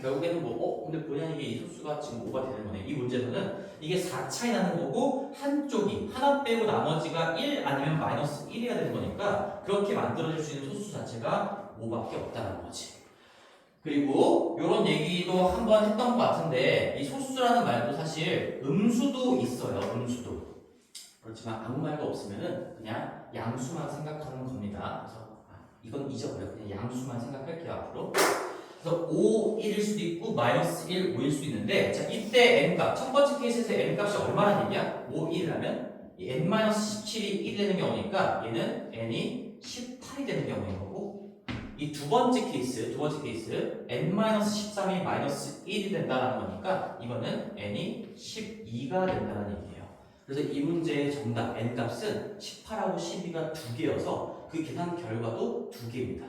[SPEAKER 1] 결국에는 근데 본의 아니게 이 소수가 지금 5가 되는 거네. 이 문제에서는 이게 4 차이 나는 거고 한쪽이 하나 빼고 나머지가 1 아니면 마이너스 1이어야 되는 거니까 그렇게 만들어질 수 있는 소수 자체가 5밖에 없다는 거지. 그리고 이런 얘기도 한번 했던 것 같은데 이 소수라는 말도 사실 음수도 있어요. 음수도. 그렇지만 아무 말도 없으면은 그냥 양수만 생각하는 겁니다. 그래서 이건 잊어버려. 그냥 양수만 생각할게요. 앞으로. 그래서 5, 1일 수도 있고 마이너스 1, 5일 수도 있는데 자 이때 n값 첫 번째 케이스에서 n값이 얼마나 얘기야? 5, 1이라면 이 n-17이 1이 되는 경우니까 얘는 n이 18이 되는 경우인 거고 이 두 번째 케이스 n-13이 마이너스 1이 된다는 거니까 이거는 n이 12가 된다는 얘기예요. 그래서 이 문제의 정답 n값은 18하고 12가 두 개여서 그 계산 결과도 두 개입니다.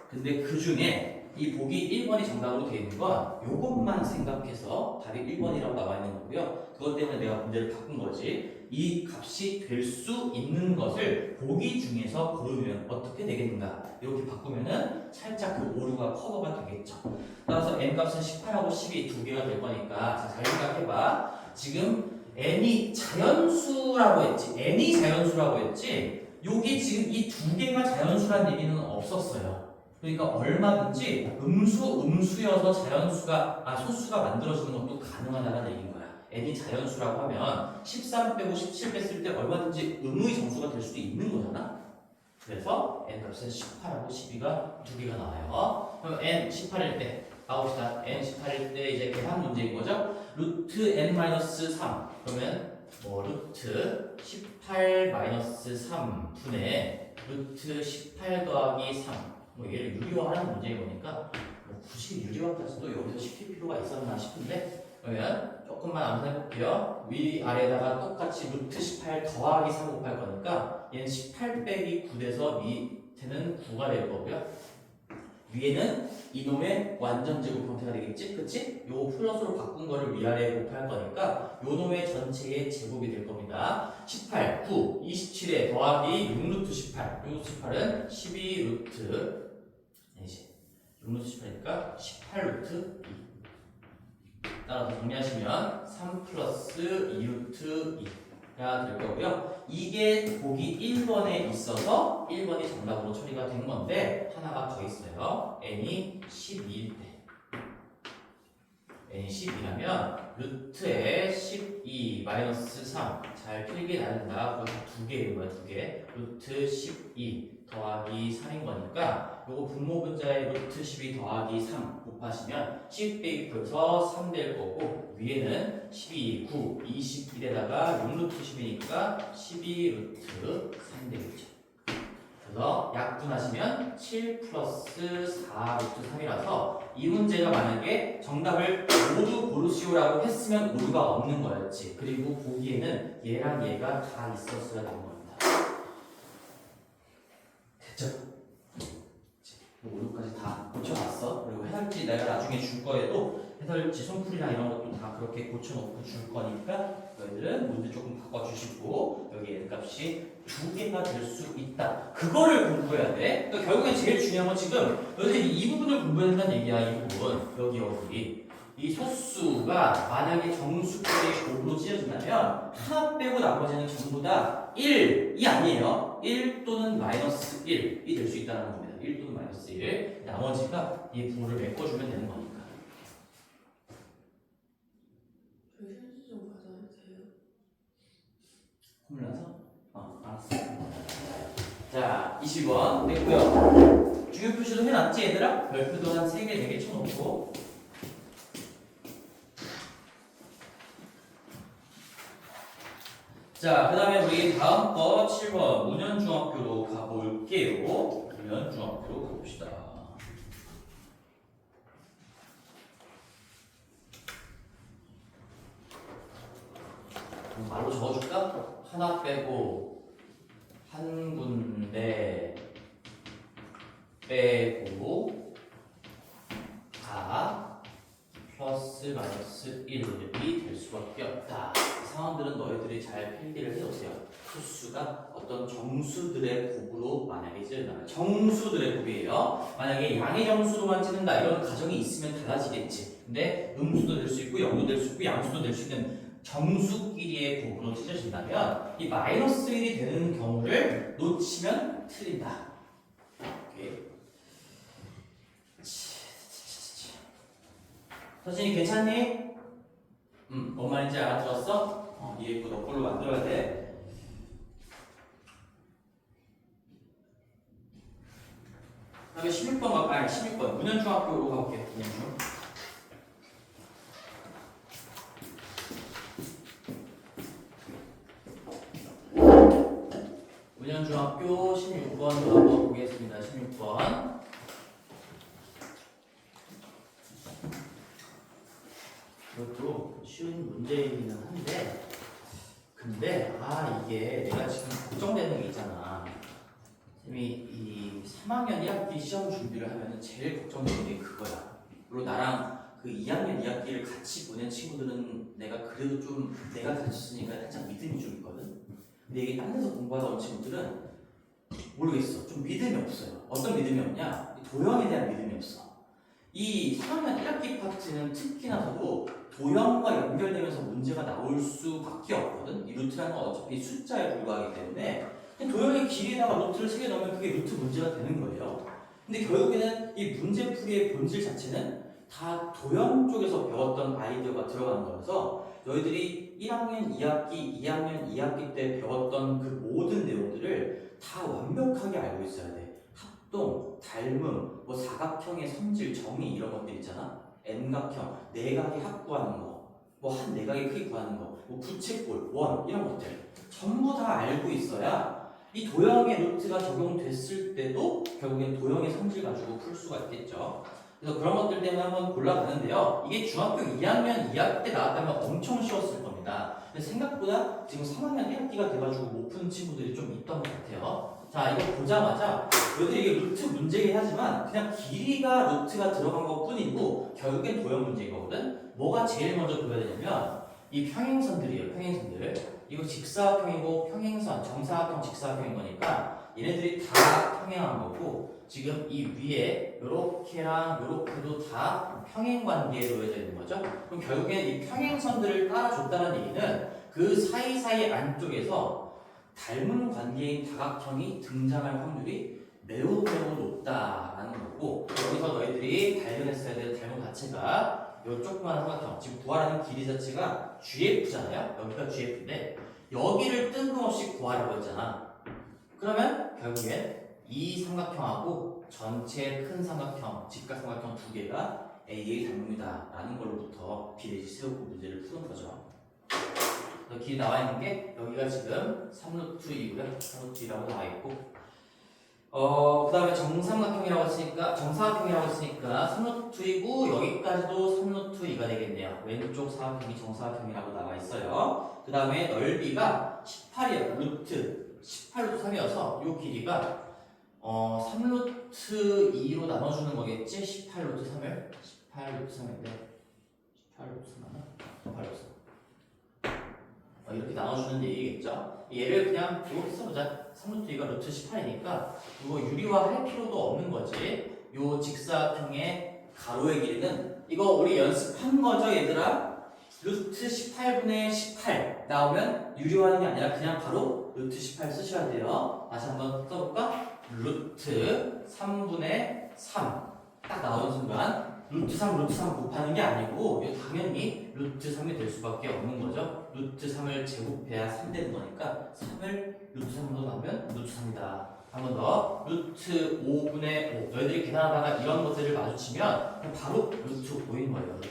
[SPEAKER 1] 근데 그 중에 이 보기 1번이 정답으로 되어 있는 건 요것만 생각해서 답이 1번이라고 나와 있는 거고요. 그것 때문에 내가 문제를 바꾼 거지. 이 값이 될 수 있는 것을 보기 중에서 고르면 어떻게 되겠는가? 이렇게 바꾸면은 살짝 그 오류가 커버가 되겠죠. 따라서 n값은 18하고 12 두 개가 될 거니까 자, 잘 생각해봐. 지금 n이 자연수라고 했지. 여기 지금 이 두 개가 자연수라는 얘기는 없었어요. 그러니까 얼마든지 음수여서 소수가 만들어지는 것도 가능하다는 얘기인 거야. n이 자연수라고 하면 13 빼고 17 뺐을 때 얼마든지 음의 정수가 될 수도 있는 거잖아. 그래서 n값은 18하고 12가 두 개가 나와요. 그럼 n 18일 때 가봅시다. n 18일 때 이제 계산 문제인 거죠. 루트 n-3 그러면 루트 18-3 분의 루트 18 더하기 3 얘를 유리화하는 문제인 거니까 굳이 유리화까지도 여기서 시킬 필요가 있었나 싶은데 그러면 조금만 암산해볼게요. 위아래에다가 똑같이 루트 18 더하기 3 곱할 거니까 얘는 18 빼기 9 돼서 밑에는 9가 될 거고요. 위에는 이놈의 완전 제곱 형태가 되겠지? 그치? 요 플러스로 바꾼 거를 위아래에 곱할 거니까 요 놈의 전체의 제곱이 될 겁니다. 18, 9, 27에 더하기 6루트 18 6루트 18은 12루트 6루트 18이니까 18루트 2 따라서 정리하시면 3 플러스 2루트 2가 될 거고요. 이게 보기 1번에 있어서 1번이 정답으로 처리가 된 건데 하나가 더 있어요. n이 12일 때 n이 12라면 루트에 12 마이너스 3 잘 필기 나는다. 그거 두 개인 거야. 두 개. 루트 12 더하기 3인 거니까 요거 분모분자에 루트 12 더하기 3 곱하시면 10 빼기 9에서 3 될 거고 위에는 12, 9, 21에다가 6루트 10이니까 12루트 3 되겠죠. 그래서 약분하시면 7 플러스 4루트 3이라서 이 문제가 만약에 정답을 모두 고르시오라고 했으면 오류가 없는 거였지. 그리고 보기에는 얘랑 얘가 다 있었어야 되는 겁니다. 됐죠? 오류까지 다 고쳐놨어. 그리고 해설지 내가 나중에 줄 거에도 해설지 손풀이나 이런 것도 다 그렇게 고쳐놓고 줄 거니까 너희들은 문제 조금 바꿔주시고 여기 n 값이 2개가 될 수 있다. 그거를 공부해야 돼. 그러니까 결국엔 제일 중요한 건 지금 너희들이 이 부분을 공부해야 된다는 얘기야. 이 부분 여기 이 소수가 만약에 정수끼리 곱으로 찢어진다면 하나 빼고 나머지는 전부 다 1이 아니에요. 1 또는 마이너스 1이 될 수 있다는 겁니다. 1 또는 마이너스 1. 나머지가 이 부호를 메꿔주면 되는 거니까.
[SPEAKER 2] 저희 실수 좀 받아도 돼요?
[SPEAKER 1] 혼나서? 알았어. 자, 20원 됐고요. 중요 표시도 해놨지 얘들아? 별표도 한 3개, 4개 쳐놓고. 자, 그 다음에 우리 다음 거 7번 문현중학교로 가볼게요. 문현중학교로 가봅시다. 말로 적어줄까? 하나 빼고 한 군데 빼고 다 플러스 마이너스 1이 될 수밖에 없다. 이 상황들은 너희들이 잘 필기를 해오세요. 소수가 어떤 정수들의 곱으로 만약에 찢어진다면 정수들의 곱이에요. 만약에 양의 정수로만 찢는다 이런 가정이 있으면 달라지겠지. 근데 음수도 될 수 있고 영도 될 수 있고 양수도 될 수 있는 정수끼리의 곱으로 찢어진다면 이 마이너스 1이 되는 경우를 놓치면 틀린다. 오케이. 서진이 괜찮니? 뭔 말인지 알아들었어? 이해했고 너 걸로 만들어야 돼. 다음에 16번 문현중학교로 가볼게요. 문현중. 문현중학교 16번 한번 보겠습니다. 16번. 이것도 쉬운 문제이기는 한데 근데 이게 내가 지금 걱정되는 게 있잖아. 쌤이 이 3학년 1학기 시험 준비를 하면 제일 걱정되는 게 그거야. 그리고 나랑 그 2학년 2학기를 같이 보낸 친구들은 내가 그래도 좀 내가 가르쳤으니까 살짝 믿음이 좀 있거든. 근데 이게 딴 데서 공부하다 온 친구들은 모르겠어. 좀 믿음이 없어요. 어떤 믿음이 없냐? 도형에 대한 믿음이 없어. 이 3학년 1학기 파트는 특히나서도 도형과 연결되면서 문제가 나올 수밖에 없거든. 이 루트라는 건 어차피 숫자에 불과하기 때문에 도형의 길이에다가 루트를 새겨 넣으면 그게 루트 문제가 되는 거예요. 근데 결국에는 이 문제풀이의 본질 자체는 다 도형 쪽에서 배웠던 아이디어가 들어가는 거라서 너희들이 1학년 2학기, 2학년 2학기 때 배웠던 그 모든 내용들을 다 완벽하게 알고 있어야 돼. 합동, 닮음, 뭐 사각형의 성질, 정의 이런 것들 있잖아. N각형, 내각의 합 구하는 거, 뭐 한 내각의 크기 구하는 거, 뭐 부채꼴, 원 이런 것들 전부 다 알고 있어야 이 도형의 루트가 적용됐을 때도 결국엔 도형의 성질 가지고 풀 수가 있겠죠. 그래서 그런 것들 때문에 한번 골라가는데요. 이게 중학교 2학년 2학기 때 나왔다면 엄청 쉬웠을 겁니다. 근데 생각보다 지금 3학년 1학기가 돼가지고 못 푸는 친구들이 좀 있던 것 같아요. 자, 이거 보자마자 너희들이 이게 루트 문제이긴 하지만 그냥 길이가 루트가 들어간 것 뿐이고 결국엔 도형 문제인 거거든. 뭐가 제일 먼저 보여야 되냐면 이 평행선들이에요. 평행선들. 이거 직사각형이고 평행선, 정사각형, 직사각형인 거니까 얘네들이 다 평행한 거고 지금 이 위에 요렇게랑 요렇게도 다 평행 관계에 놓여져 있는 거죠. 그럼 결국엔 이 평행선들을 따라줬다는 얘기는 그 사이사이 안쪽에서 닮은 관계인 다각형이 등장할 확률이 매우 높다라는 거고 여기서 너희들이 발견했어야 될 닮은 가치가 요 조그마한 삼각형 지금 구하라는 길이 자체가 GF잖아요. 여기가 GF인데 여기를 뜬금없이 구하라고 했잖아. 그러면 결국엔 이 삼각형하고 전체 큰 삼각형, 직각삼각형 두 개가 A의 닮음이다 라는 걸로부터 비례식 세우고 문제를 푸는 거죠. 길이 나와 있는 게 여기가 지금 3루트 2고요. 3루트 2라고 나와 있고 그 다음에 정사각형이라고 했으니까 3루트이고 여기까지도 3루트 2가 되겠네요. 왼쪽 사각형이 정사각형이라고 나와 있어요. 그 다음에 넓이가 18이에요. 루트 18루트 3이어서 이 길이가 3루트 2로 나눠주는 거겠지? 18루트 3을 18루트 3인데 18루트 3하나? 18루트 3 이렇게 나눠주는 얘기겠죠? 얘를 그냥 이렇게 써보자. 3루트 2가 루트 18이니까 이거 유리화할 필요도 없는 거지. 요 직사각형의 가로의 길이는 이거 우리 연습한 거죠 얘들아? 루트 18분의 18 나오면 유리화하는 게 아니라 그냥 바로 루트 18 쓰셔야 돼요. 다시 한번 써볼까? 루트 3분의 3 딱 나오는 순간 루트 3 곱하는 게 아니고 이거 당연히 루트 3이 될 수밖에 없는 거죠. 루트 3을 제곱해야 3 되는 거니까 3을 루트 3으로 나오면 루트 3이다. 한 번 더. 루트 5분의 5. 너희들이 계산하다가 이런 것들을 마주치면 그냥 바로 루트 5인 거예요. 루트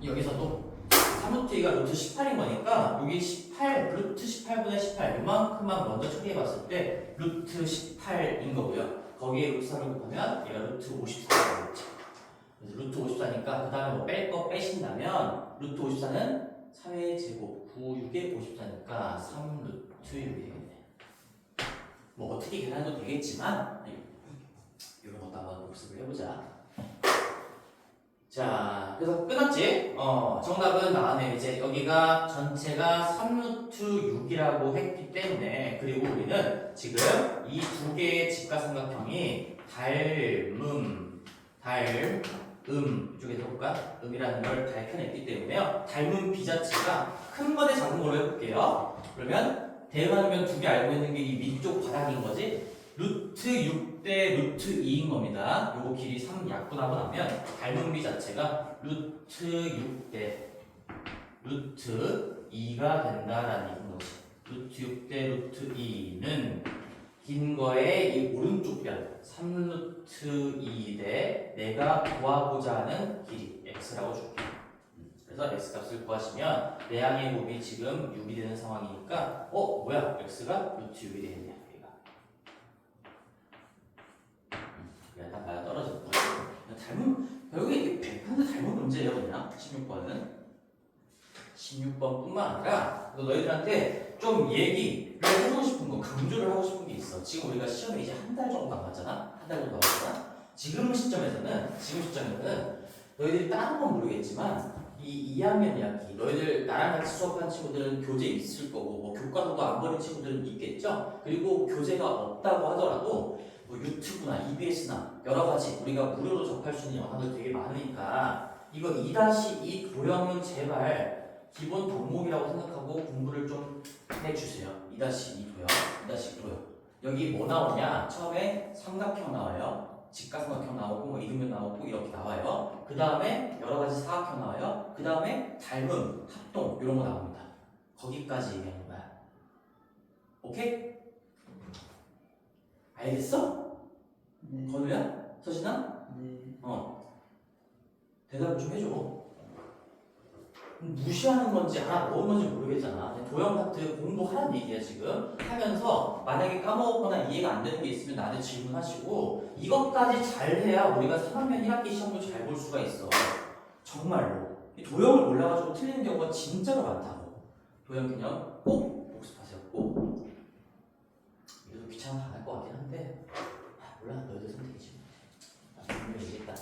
[SPEAKER 1] 5. 여기서도 3루트 2가 루트 18인 거니까 여기 18, 루트 18분의 18 이만큼만 먼저 처리해 봤을 때 루트 18인 거고요. 거기에 루트 3을 곱하면 얘가 루트 54가 되겠죠. 그래서 루트 54니까 그 다음에 뭐 뺄 거 빼신다면 루트 54는 3의 제곱 9, 6에 54니까 3루트 6이 되겠네. 뭐 어떻게 계산해도 되겠지만 이런 것도 한번 복습을 해보자. 자, 그래서 끝났지? 정답은 나왔네요. 이제 여기가 전체가 3루트 6이라고 했기 때문에 그리고 우리는 지금 이 두 개의 직각삼각형이 이쪽에서 볼까? 음이라는 걸 밝혀냈기 때문에요. 닮은 b 자체가 큰 거대 작은 걸로 해볼게요. 그러면 대응하면 두 개 알고 있는 게 이 위쪽 바닥인 거지. 루트 6대 루트 2인 겁니다. 요거 길이 3 약분하고 나면 닮은 b 자체가 루트 6대 루트 2가 된다라는 얘기인 거지. 루트 6대 루트 2는 긴 거의 이 오른쪽 변 3루트 2대 내가 구하고자 하는 길이 x라고 줄게. 그래서 x 값을 구하시면 내항의 곱이 지금 6이 되는 상황이니까 뭐야? x가 루트 6이 되겠냐 얘가. 일단 맞아 떨어졌고 결국에 이게 100% 닮은 문제예요. 그냥 16번 뿐만 아니라 너희들한테 좀 얘기를 해보고 싶은 거, 강조를 하고 싶은 게 있어. 지금 우리가 시험에 이제 한 달 정도 남았잖아. 한 달 정도 남았잖아. 지금 시점에서는 너희들이 다른 건 모르겠지만 이 2학년 이야기, 너희들 나랑 같이 수업한 친구들은 교재 있을 거고 뭐 교과서도 안 보는 친구들은 있겠죠. 그리고 교재가 없다고 하더라도 뭐 유튜브나 EBS나 여러 가지 우리가 무료로 접할 수 있는 영상들 되게 많으니까 이거 2-2 도형은 제발 기본 덕목이라고 생각하고 공부를 좀 해주세요. 2-2 도형, 2-2 도형. 여기 뭐 나오냐? 처음에 삼각형 나와요. 직각삼각형 나오고 뭐 이등변 나오고 이렇게 나와요. 그 다음에 여러 가지 사각형 나와요. 그 다음에 닮음, 합동 이런 거 나옵니다. 거기까지 얘기하는 거야. 오케이? 알겠어?
[SPEAKER 3] 네.
[SPEAKER 1] 건우야? 서진아?
[SPEAKER 3] 네.
[SPEAKER 1] 대답을 좀 해줘. 무시하는 건지 알아먹은 건지 모르겠잖아. 도형 파트 공부하라는 얘기야 지금. 하면서 만약에 까먹거나 이해가 안 되는 게 있으면 나한테 질문하시고 이것까지 잘해야 우리가 3학년 1학기 시험도 잘 볼 수가 있어. 정말로. 이 도형을 몰라가지고 틀리는 경우가 진짜로 많다고. 도형 개념 꼭 복습하세요. 꼭. 이래도 귀찮아 안 할 것 같긴 한데 몰라. 너희들 선택이지. 나 분명히 얘기했다.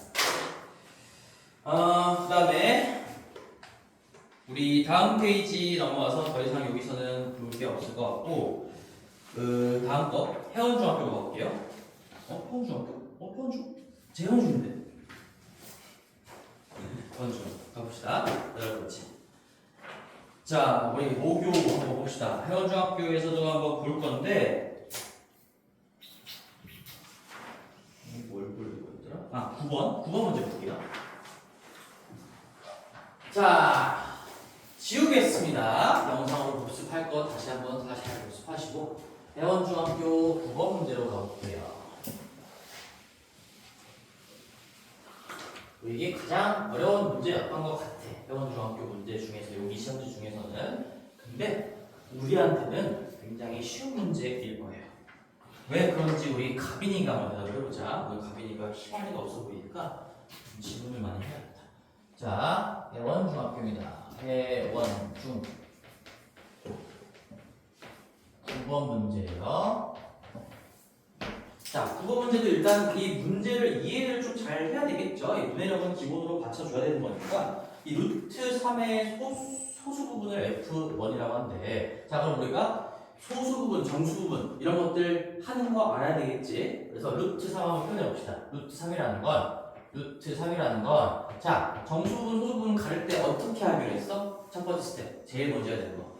[SPEAKER 1] 그 다음에 우리 다음 페이지 넘어와서 더 이상 여기서는 볼 게 없을 것 같고 그 다음 거 해원중학교로 가볼게요. 해원중학교? 해원중? 제 해원중인데 해원중 가봅시다. 그렇지. 자 우리 모교 한번 봅시다. 해원중학교에서도 한번 볼 건데 뭘 보려고 했더라? 9번 문제 볼게요. 자 지우겠습니다. 영상으로 복습할 거 다시 한번 잘 복습하시고 해원중학교 9번 문제로 가볼게요. 이게 가장 어려운 문제였던 것 같아. 해원중학교 문제 중에서 여기 시험지 중에서는. 근데 우리한테는 굉장히 쉬운 문제일 거예요. 왜 그런지 우리 가빈이가 한번 대답을 해보자. 우리 가빈이가 희망이가 없어 보이니까 좀 질문을 많이 해야겠다. 자, 해원 중학교입니다. 해원 중 9번 문제예요. 자, 9번 문제도 일단 이 문제를 이해를 좀 잘 해야 되겠죠. 이 문해력은 기본으로 받쳐줘야 되는 거니까 이 루트 3의 소수 부분을 F1이라고 하는데, 자, 그럼 우리가 소수 부분, 정수 부분 이런 것들 하는 거 알아야 되겠지. 그래서 루트 3 한번 표현해 봅시다. 루트 3이라는 건 자, 정수 부분, 소수 부분 가릴 때 어떻게 하기로 했어? 첫 번째 스텝, 제일 먼저 해야 되는 거.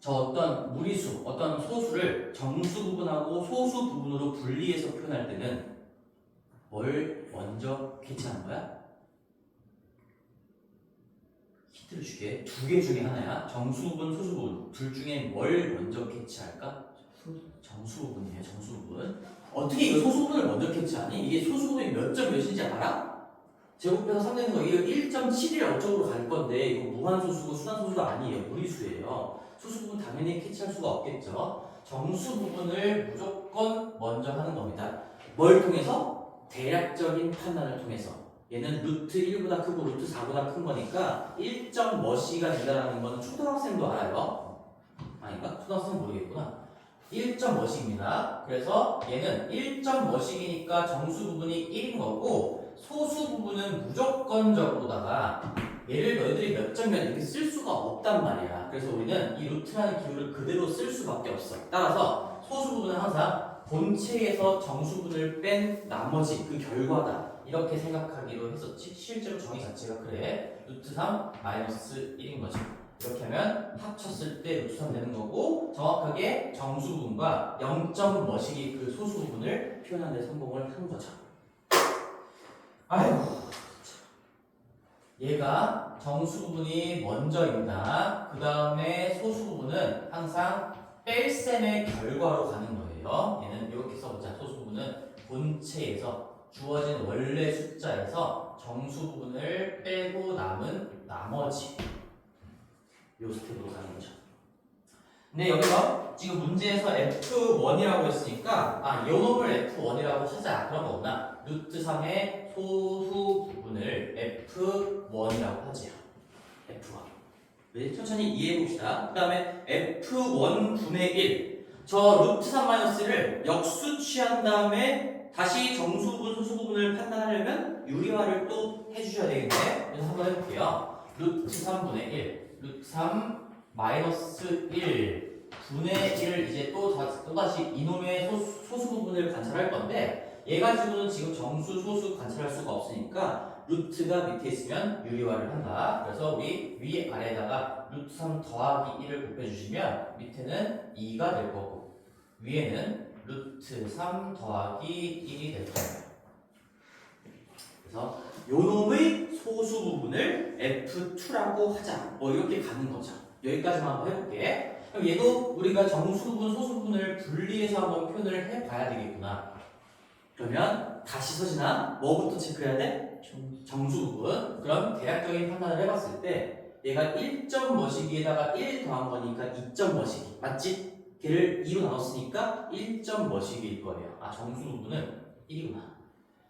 [SPEAKER 1] 저 어떤 무리수, 어떤 소수를 정수 부분하고 소수 부분으로 분리해서 표현할 때는 뭘 먼저 캐치하는 거야? 힌트를 줄게. 두 개 중에 하나야. 정수 부분, 소수 부분. 둘 중에 뭘 먼저 캐치할까? 정수 부분이에요. 정수 부분. 어떻게 이거 소수 부분을 먼저 캐치하니? 이게 소수 부분이 몇 점 몇인지 알아? 제곱해서 3 되는 거 이거 1.7이 어쩌고로 갈 건데 이거 무한소수고 순환소수가 아니에요. 무리수예요. 소수 부분 당연히 캐치할 수가 없겠죠. 정수 부분을 무조건 먼저 하는 겁니다. 뭘 통해서? 대략적인 판단을 통해서. 얘는 루트 1보다 크고 루트 4보다 큰 거니까 1.뭐시가 된다는 건 초등학생도 알아요. 아닌가? 초등학생 모르겠구나. 1.뭐시입니다. 그래서 얘는 1.뭐시이니까 정수 부분이 1인 거고 소수 부분은 무조건적으로다가 얘를 너희들이 몇 점 몇 이렇게 쓸 수가 없단 말이야. 그래서 우리는 이 루트라는 기호를 그대로 쓸 수밖에 없어. 따라서 소수 부분은 항상 본체에서 정수분을 뺀 나머지 그 결과다. 이렇게 생각하기로 했었지. 실제로 정의 자체가 그래. 루트 3 마이너스 1인 거죠. 이렇게 하면 합쳤을 때 루트 3 되는 거고 정확하게 정수분과 0점 머시기 그 소수 부분을 표현하는 데 성공을 한 거죠. 아이고. 얘가 정수 부분이 먼저입니다. 그 다음에 소수 부분은 항상 뺄셈의 결과로 가는 거예요. 얘는 이렇게 써보자. 소수 부분은 본체에서 주어진 원래 숫자에서 정수 부분을 빼고 남은 나머지 요 스텝으로 가는 거죠. 근데 여기서 지금 문제에서 F1이라고 했으니까 요 놈을 F1이라고 하자. 그런 거 없나? 루트 3의 소수 부분을 F1이라고 하지요. F1. 네, 천천히 이해해 봅시다. 그 다음에 F1 분의 1. 저 루트 3 마이너스를 역수 취한 다음에 다시 정수 부분, 소수 부분을 판단하려면 유리화를 또 해주셔야 되겠네. 그래서 한번 해볼게요. 루트 3분의 1. 루트 3 마이너스 1 분의 1을 이제 또다시 이놈의 소수 부분을 관찰할 건데 얘 가지고는 지금 정수, 소수 관찰할 수가 없으니까 루트가 밑에 있으면 유리화를 한다. 그래서 우리 위아래에다가 루트 3 더하기 1을 곱해주시면 밑에는 2가 될 거고 위에는 루트 3 더하기 1이 될 거예요. 그래서 요놈의 소수 부분을 F2라고 하자. 뭐 이렇게 가는 거죠. 여기까지만 한번 해볼게. 그럼 얘도 우리가 정수 부분, 소수 부분을 분리해서 한번 표현을 해봐야 되겠구나. 그러면 다시 서진아, 뭐부터 체크해야 돼? 정수 부분. 그럼 대략적인 판단을 해봤을 때 얘가 1점 머시기에다가 1 더한 거니까 2점 머시기. 맞지? 걔를 2로 나눴으니까 1점 머시기일 거예요. 정수 부분은 1이구나.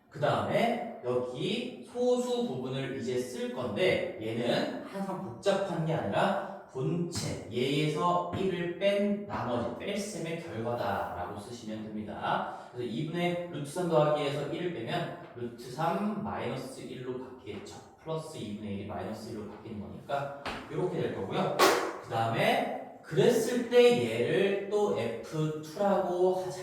[SPEAKER 1] 그 다음에 여기 소수 부분을 이제 쓸 건데 얘는 항상 복잡한 게 아니라 본체, 얘에서 1을 뺀 나머지 뺄셈의 결과다라고 쓰시면 됩니다. 그래서 2분의 루트 3 더하기에서 1을 빼면 루트 3 마이너스 1로 바뀌겠죠. 플러스 2분의 1이 마이너스 1로 바뀌는 거니까 이렇게 될 거고요. 그 다음에 그랬을 때 얘를 또 F2라고 하자.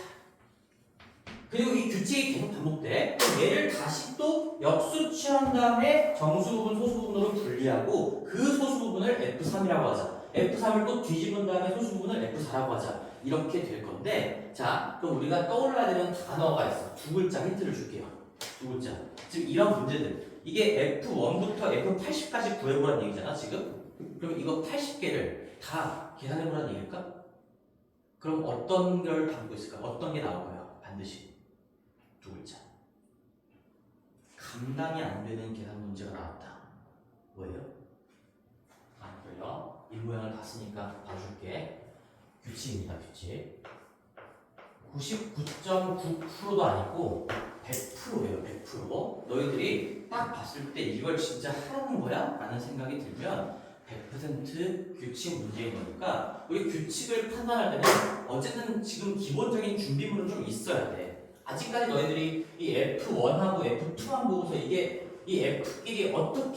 [SPEAKER 1] 그리고 이 규칙이 계속 반복돼. 얘를 다시 또 역수 취한 다음에 정수 부분, 소수 부분으로 분리하고 그 소수 부분을 F3이라고 하자. F3을 또 뒤집은 다음에 소수 부분을 F4라고 하자. 이렇게 될 건데, 자, 그럼 우리가 떠올라야 되는 단어가 있어. 두 글자 힌트를 줄게요. 두 글자. 지금 이런 문제들. 이게 F1부터 F80까지 구해보라는 얘기잖아, 지금? 그럼 이거 80개를 다 계산해보라는 얘기일까? 그럼 어떤 걸 담고 있을까? 어떤 게 나올까요? 반드시. 두 글자. 감당이 안 되는 계산 문제가 나왔다. 뭐예요? 그래요. 이 모양을 봤으니까 봐줄게. 규칙입니다, 규칙. 99.9%도 아니고 100%예요. 100%. 너희들이 딱 봤을 때 이걸 진짜 하라는 거야? 라는 생각이 들면 100% 규칙 문제인 거니까 우리 규칙을 판단할 때는 어쨌든 지금 기본적인 준비물은 좀 있어야 돼. 아직까지 너희들이 이 F1하고 F2만 보고서 이게 이 F끼리 어떤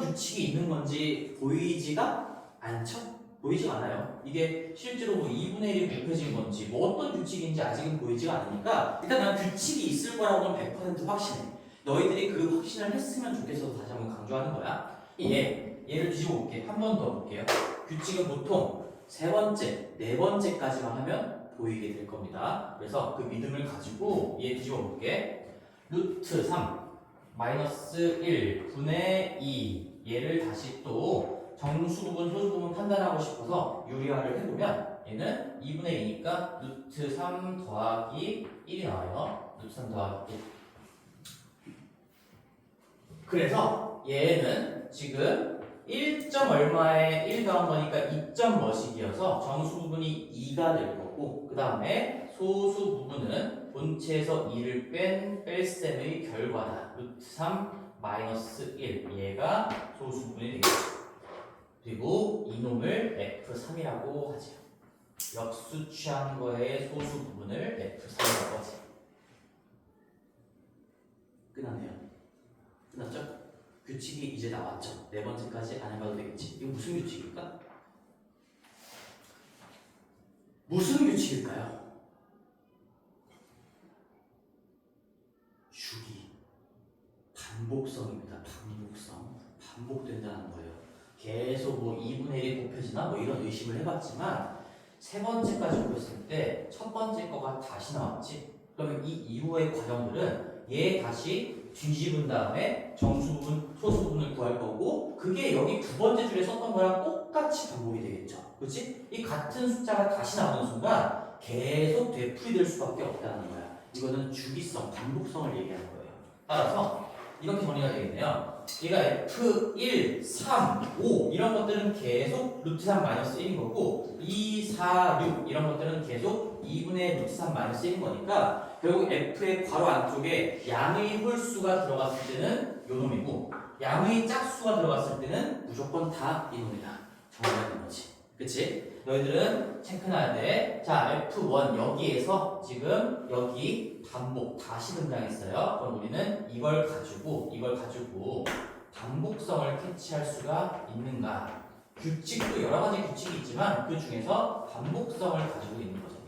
[SPEAKER 1] 규칙이 있는 건지 보이지가 않죠? 보이지 않아요. 이게 실제로 뭐 2분의 1이 곱해진 건지 뭐 어떤 규칙인지 아직은 보이지가 않으니까 일단 난 규칙이 있을 거라고는 100% 확신해. 너희들이 그 확신을 했으면 좋겠어서 다시 한번 강조하는 거야. 얘를 뒤집어 볼게. 한 번 더 볼게요. 규칙은 보통 세 번째, 네 번째까지만 하면 보이게 될 겁니다. 그래서 그 믿음을 가지고 얘 뒤집어 볼게. 루트 3 마이너스 1 분의 2 얘를 다시 또 정수 부분, 소수 부분 판단하고 싶어서 유리화를 해보면 얘는 2분의 2니까 루트 3 더하기 1이 나와요. 루트 3 더하기 1. 그래서 얘는 지금 1점 얼마에 1 더한 거니까 2점 머식이어서 정수 부분이 2가 될 거고 그 다음에 소수 부분은 본체에서 2를 뺀 뺄셈의 결과다. 루트 3 마이너스 1 얘가 소수 부분이 되겠죠. 그리고 이놈을 F3이라고 하죠. 역수 취한 거의 소수 부분을 F3이라고 하죠. 끝났네요. 끝났죠? 규칙이 이제 나왔죠. 네 번째까지 안 해봐도 되겠지. 이거 무슨 규칙일까? 무슨 규칙일까요? 주기. 반복성입니다. 반복성. 반복된다는 거예요. 계속 뭐 2분의 1이 곱해지나 뭐 이런 의심을 해봤지만 세 번째까지 보였을 때 첫 번째 거가 다시 나왔지. 그러면 이 이후의 과정들은 얘 다시 뒤집은 다음에 정수 부분, 소수 부분을 구할 거고 그게 여기 두 번째 줄에 썼던 거랑 똑같이 반복이 되겠죠. 그렇지? 이 같은 숫자가 다시 나오는 순간 계속 되풀이될 수밖에 없다는 거야. 이거는 주기성, 반복성을 얘기하는 거예요. 따라서 이렇게 정리가 되겠네요. 얘가 F1, 3, 5 이런 것들은 계속 루트 3 마이너스 1인 거고 2, 4, 6 이런 것들은 계속 2분의 루트 3 마이너스 1인 거니까 결국 F의 괄호 안쪽에 양의 홀수가 들어갔을 때는 요 놈이고 양의 짝수가 들어갔을 때는 무조건 다 이놈이다. 정리가 된 거지. 그치? 너희들은 체크해야 돼. 자, F1 여기에서 지금 여기 반복 다시 등장했어요. 그럼 우리는 이걸 가지고 반복성을 캐치할 수가 있는가? 규칙도 여러 가지 규칙이 있지만 그 중에서 반복성을 가지고 있는 거죠.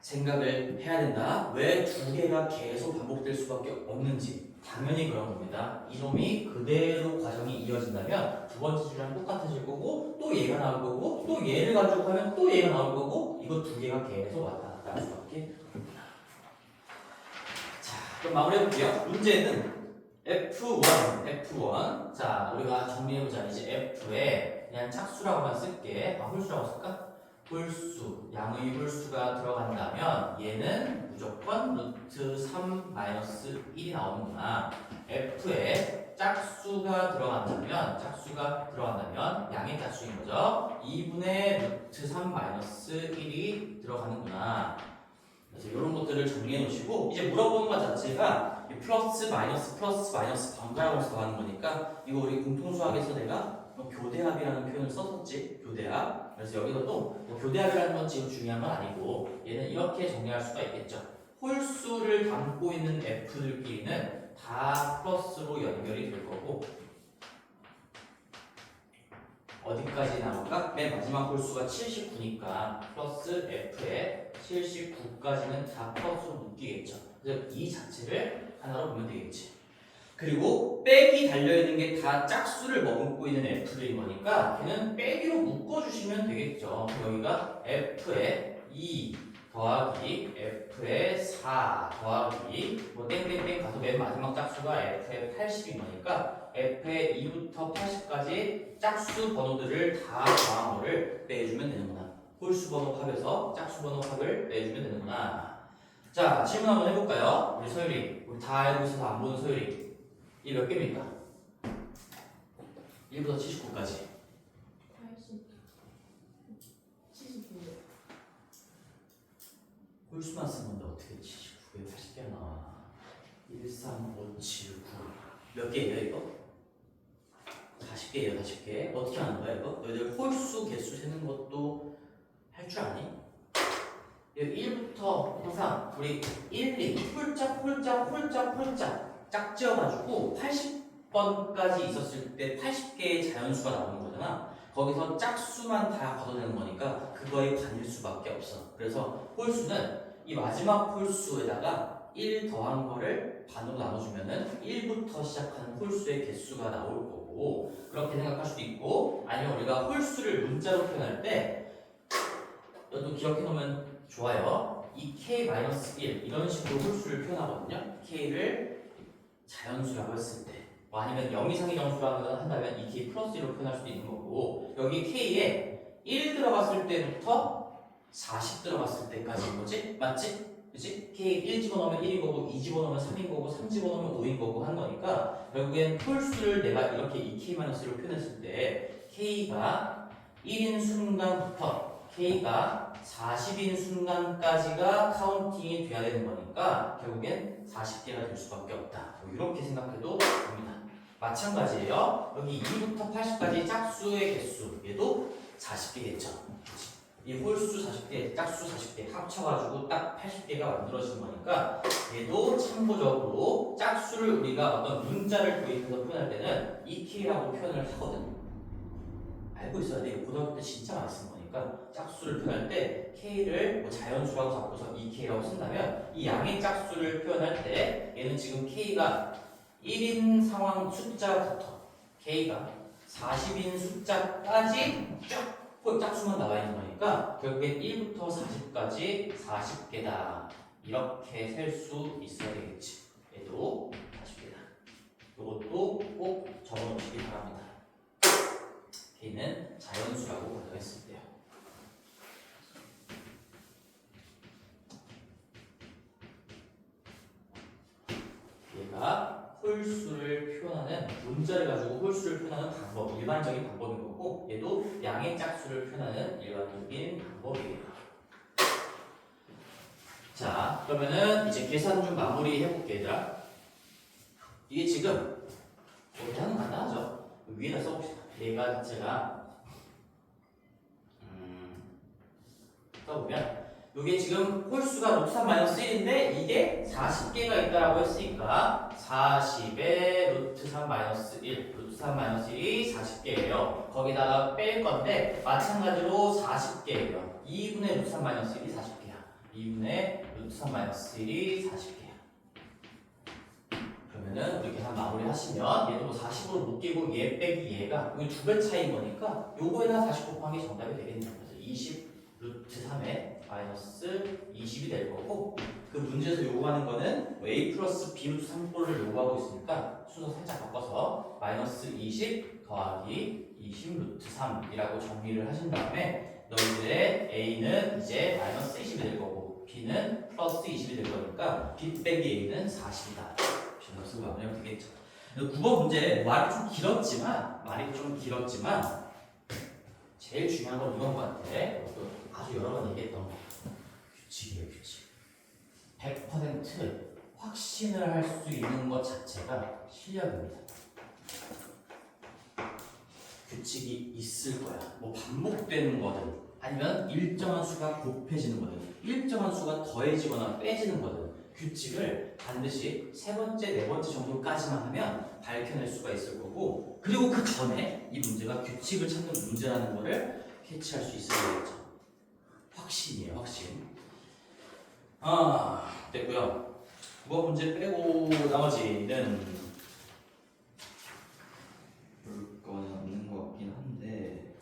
[SPEAKER 1] 생각을 해야 된다. 왜 두 개가 계속 반복될 수밖에 없는지. 당연히 그런 겁니다. 이놈이 그대로 과정이 이어진다면 두 번째 줄이랑 똑같아질 거고 또 얘가 나올 거고 또 얘를 가지고 하면 또 얘가 나올 거고 이거 두 개가 계속 왔다 갔다 할 수밖에 없습니다. 자, 그럼 마무리해볼게요. 문제는 F1. 자, 우리가 정리해보자. 이제 F에 그냥 짝수라고만 쓸게. 홀수라고 쓸까? 홀수, 양의 홀수가 들어간다면 얘는 무조건 루트 3 마이너스 1이 나오는구나. F에 짝수가 들어간다면 양의 짝수인 거죠. 2분의 루트 3 마이너스 1이 들어가는구나. 그래서 이런 것들을 정리해 놓으시고 이제 물어보는 것 자체가 플러스 마이너스 번갈아가면서 더하는 거니까 이거 우리 공통수학에서 내가 교대합이라는 표현을 썼었지. 교대합. 그래서 여기서 또 교대합이라는 건 지금 중요한 건 아니고 얘는 이렇게 정리할 수가 있겠죠. 홀수를 담고 있는 F들끼리는 다 플러스로 연결이 될 거고 어디까지 나올까? 맨 마지막 홀수가 79니까 플러스 F에 79까지는 다 플러스로 묶이겠죠. 그래서 이 자체를 하나로 보면 되겠지. 그리고 빼기 달려있는 게 다 짝수를 머금고 있는 F들인 거니까 걔는 빼기로 묶어주시면 되겠죠. 여기가 F에 2 더하기 F에 4 더하기 뭐 땡땡땡 가서 맨 마지막 짝수가 F에 80인 거니까 F에 2부터 80까지 짝수 번호들을 다 더한 거를 빼주면 되는구나. 홀수 번호 합에서 짝수 번호 합을 빼주면 되는구나. 자, 질문 한번 해볼까요? 우리 소율이, 우리 다 알고 있어서 안 보는 소율이. 이 몇 개입니까? 1부터 79까지.
[SPEAKER 2] 80, 79.
[SPEAKER 1] 홀수만 쓴 건데 어떻게 79에 80개가 나와? 1, 3, 5, 7, 9. 몇 개예요 이거? 40개예요 40개. 어떻게 하는 거야 이거? 너희들 홀수 개수 세는 것도 할 줄 아니? 1부터 항상 우리 1, 2 홀짝 짝지어가지고 80번까지 있었을 때 80개의 자연수가 나오는 거잖아. 거기서 짝수만 다 걷어내는 거니까 그거의 반일 수밖에 없어. 그래서 홀수는 이 마지막 홀수에다가 1 더한 거를 반으로 나눠주면은 1부터 시작하는 홀수의 개수가 나올 거고, 그렇게 생각할 수도 있고, 아니면 우리가 홀수를 문자로 표현할 때 이것도 기억해 놓으면 좋아요. 이 k-1 이런 식으로 홀수를 표현하거든요. k를 자연수라고 했을 때, 뭐 아니면 0 이상의 정수라고 한다면 이 k 플러스 1로 표현할 수도 있는 거고, 여기 k에 1 들어갔을 때부터 40 들어갔을 때까지인 거지? 맞지? 그치? k 1 집어넣으면 1인 거고, 2 집어넣으면 3인 거고, 3 집어넣으면 5인 거고 한 거니까, 결국엔 홀수를 내가 이렇게 이 k-1로 표현했을 때 k가 1인 순간부터 k가 40인 순간까지가 카운팅이 돼야 되는 거니까 결국엔 40개가 될 수밖에 없다. 뭐 이렇게 생각해도 됩니다. 마찬가지예요. 여기 2부터 80까지 짝수의 개수, 얘도 40개겠죠. 이 홀수 40개, 짝수 40개 합쳐가지고 딱 80개가 만들어진 거니까 얘도 참고적으로 짝수를 우리가 어떤 문자를 도입해서 표현할 때는 EK라고 표현을 하거든. 알고 있어야 돼. 고등학교 때 진짜 많이 쓴 거니까 짝수를 표현할 때 K를 뭐 자연수라고 잡고서 EK라고 쓴다면 이 양의 짝수를 표현할 때 얘는 지금 K가 1인 상황 숫자부터 K가 40인 숫자까지 쫙 짝수만 나와 있는 거니까 결국엔 1부터 40까지 40개다. 이렇게 셀 수 있어야 되겠지. 얘도 40개다. 이것도 꼭 적어 놓으시기 바랍니다. K는 자연수라고 가정했을 때요. 얘가 홀수를 표현하는 문자를 가지고 홀수를 표현하는 방법, 일반적인 방법인 거고, 얘도 양의 짝수를 표현하는 일반적인 방법이에요. 자, 그러면은 이제 계산 좀 마무리 해볼게, 얘들아. 이게 지금 이렇게 하는 거 간단하죠? 위에다 써봅시다. 얘가 자체가 써보면 이게 지금 홀수가 루트 3 마이너스 1인데 이게 40개가 있다라고 했으니까 40에 루트 3 마이너스 1, 루트 3 마이너스 1이 40개예요. 거기다가 뺄 건데 마찬가지로 40개예요. 2분의 루트 3 마이너스 1이 40개야. 2분의 루트 3 마이너스 1이 40개야. 그러면은 이렇게 한 마무리 하시면 얘도 뭐 40으로 묶이고 얘 빼기 얘가 이게 2배 차이인 거니까 요거에다 40 곱한 게 정답이 되겠네요. 그래서 20 루트 3에 마이너스 20이 될 거고, 그 문제에서 요구하는 거는 a 플러스 b 루트 3꼴을 요구하고 있으니까 순서 살짝 바꿔서 마이너스 20 더하기 20 루트 3이라고 정리를 하신 다음에 너희들의 a는 이제 마이너스 20이 될 거고 b는 플러스 20이 될 거니까 b 빼기 a는 40이다. 전답수 마무리하면 되겠죠. 9번 문제 말이 좀 길었지만 제일 중요한 건 이건 것 같아. 아주 여러 번 얘기했던 거. 규칙이에요, 규칙. 100% 확신을 할 수 있는 것 자체가 실력입니다. 규칙이 있을 거야. 뭐 반복되는 거든, 아니면 일정한 수가 곱해지는 거든, 일정한 수가 더해지거나 빼지는 거든, 규칙을 반드시 세 번째, 네 번째 정도까지만 하면 밝혀낼 수가 있을 거고, 그리고 그 전에 이 문제가 규칙을 찾는 문제라는 거를 캐치할 수 있어야 되겠죠. 확신이에요, 확신. 됐고요. 그거 문제 빼고 나머지는 볼 거는 없는 것 같긴 한데,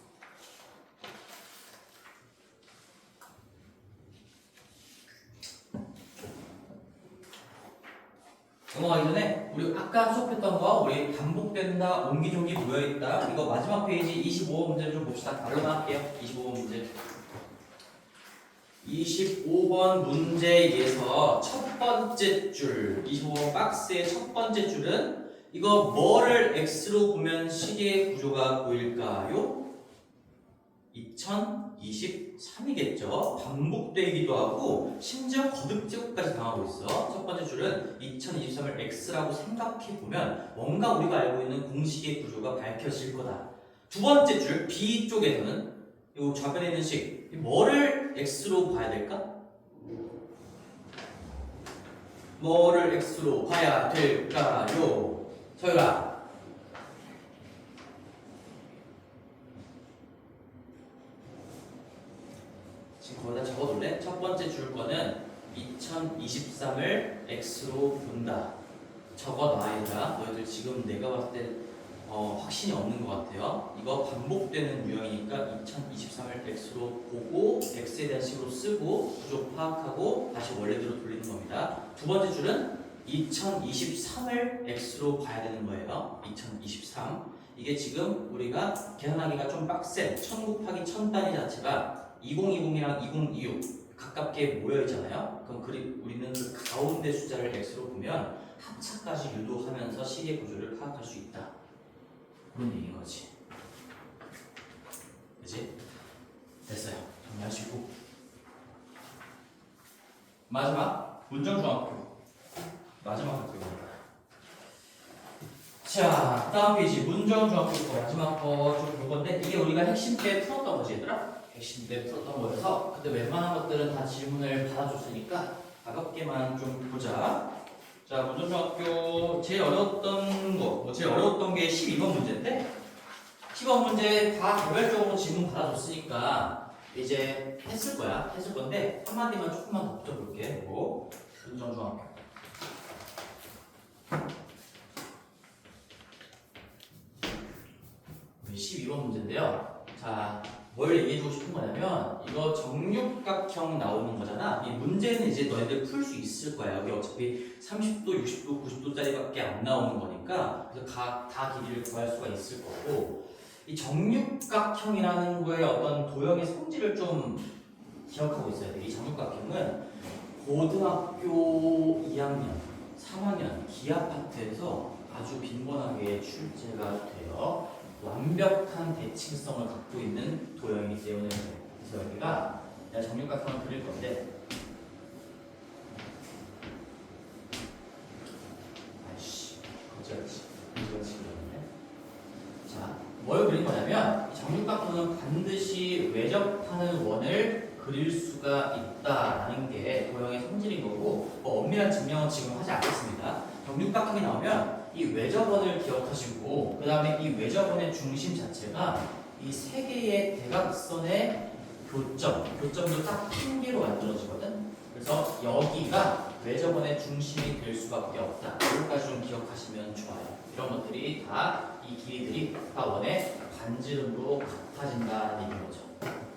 [SPEAKER 1] 넘어가기 전에 우리 아까 수업했던 거, 우리 반복된다, 옹기종기 모여있다, 이거 마지막 페이지 25번 문제 좀 봅시다. 말로만 할게요. 25번 문제. 25번 문제에서 첫 번째 줄, 25번 박스의 첫 번째 줄은 이거 뭐를 x로 보면 시계의 구조가 보일까요? 2000 2023이겠죠. 반복되기도 하고 심지어 거듭 제곱까지 당하고 있어. 첫 번째 줄은 2023을 x라고 생각해보면 뭔가 우리가 알고 있는 공식의 구조가 밝혀질 거다. 두 번째 줄 b 쪽에서는 이 좌변에 있는 식 뭐를 x로 봐야 될까? 뭐를 x로 봐야 될까요? 서유라. 지금 거기다 적어둘래? 첫 번째 줄 거는 2023을 x로 본다. 적어놔 얘들아. 너희들 지금 내가 봤을 때 확신이 없는 것 같아요. 이거 반복되는 유형이니까 2023을 x로 보고 x에 대한 식으로 쓰고 구조 파악하고 다시 원래대로 돌리는 겁니다. 두 번째 줄은 2023을 x로 봐야 되는 거예요. 2023. 이게 지금 우리가 계산하기가 좀 빡센 1000 곱하기 1000 단위 자체가 2020이랑 2026 가깝게 모여 있잖아요. 그럼 우리는 그 가운데 숫자를 x로 보면 합차까지 유도하면서 식의 구조를 파악할 수 있다. 그런 얘기인 거지. 그치? 됐어요. 정리하시고 마지막 문정중학교 마지막 학교입니다. 자, 다음 페이지 문정중학교 거 마지막 거 좀 볼 건데 이게 우리가 핵심 때 풀었던 거지 얘들아? 핵심 때 풀었던 거여서 근데 웬만한 것들은 다 질문을 받아줬으니까 가볍게만 좀 보자. 자, 문정중학교 제일 어려웠던 거, 제일 어려웠던 게 12번 문제인데 12번 문제 다 개별적으로 질문 받아줬으니까 이제 했을 거야. 했을 건데 한마디만 조금만 더 붙여볼게. 그리고 문정중학교 12번 문제인데요. 자, 뭘 얘기해주고 싶은 거냐면 이거 정육각형 나오는 거잖아. 이 문제는 이제 너희들 풀 수 있을 거야. 여기 어차피 30도, 60도, 90도짜리밖에 안 나오는 거니까 그래서 다 길이를 구할 수가 있을 거고 이 정육각형이라는 거에 어떤 도형의 성질을 좀 기억하고 있어야 돼. 이 정육각형은 고등학교 2학년, 3학년 기하 파트에서 아주 빈번하게 출제가 돼요. 완벽한 대칭성을 갖고 있는 도형이기 때문에 그래서 여기가 내가 정육각형을 그릴 건데 아이씨 거지같이 그렸네. 자, 뭘 그린 거냐면 이 정육각형은 반드시 외접하는 원을 그릴 수가 있다라는 게 도형의 성질인 거고 엄밀한 증명은 지금 하지 않겠습니다. 정육각형이 나오면 이 외접원을 기억하시고 그 다음에 이 외접원의 중심 자체가 이 세 개의 대각선의 교점도 딱 한 개로 만들어지거든. 그래서 여기가 외접원의 중심이 될 수밖에 없다. 여기까지 좀 기억하시면 좋아요. 이런 것들이 다 이 길이들이 다 원의 반지름으로 같아진다는 얘기인 거죠.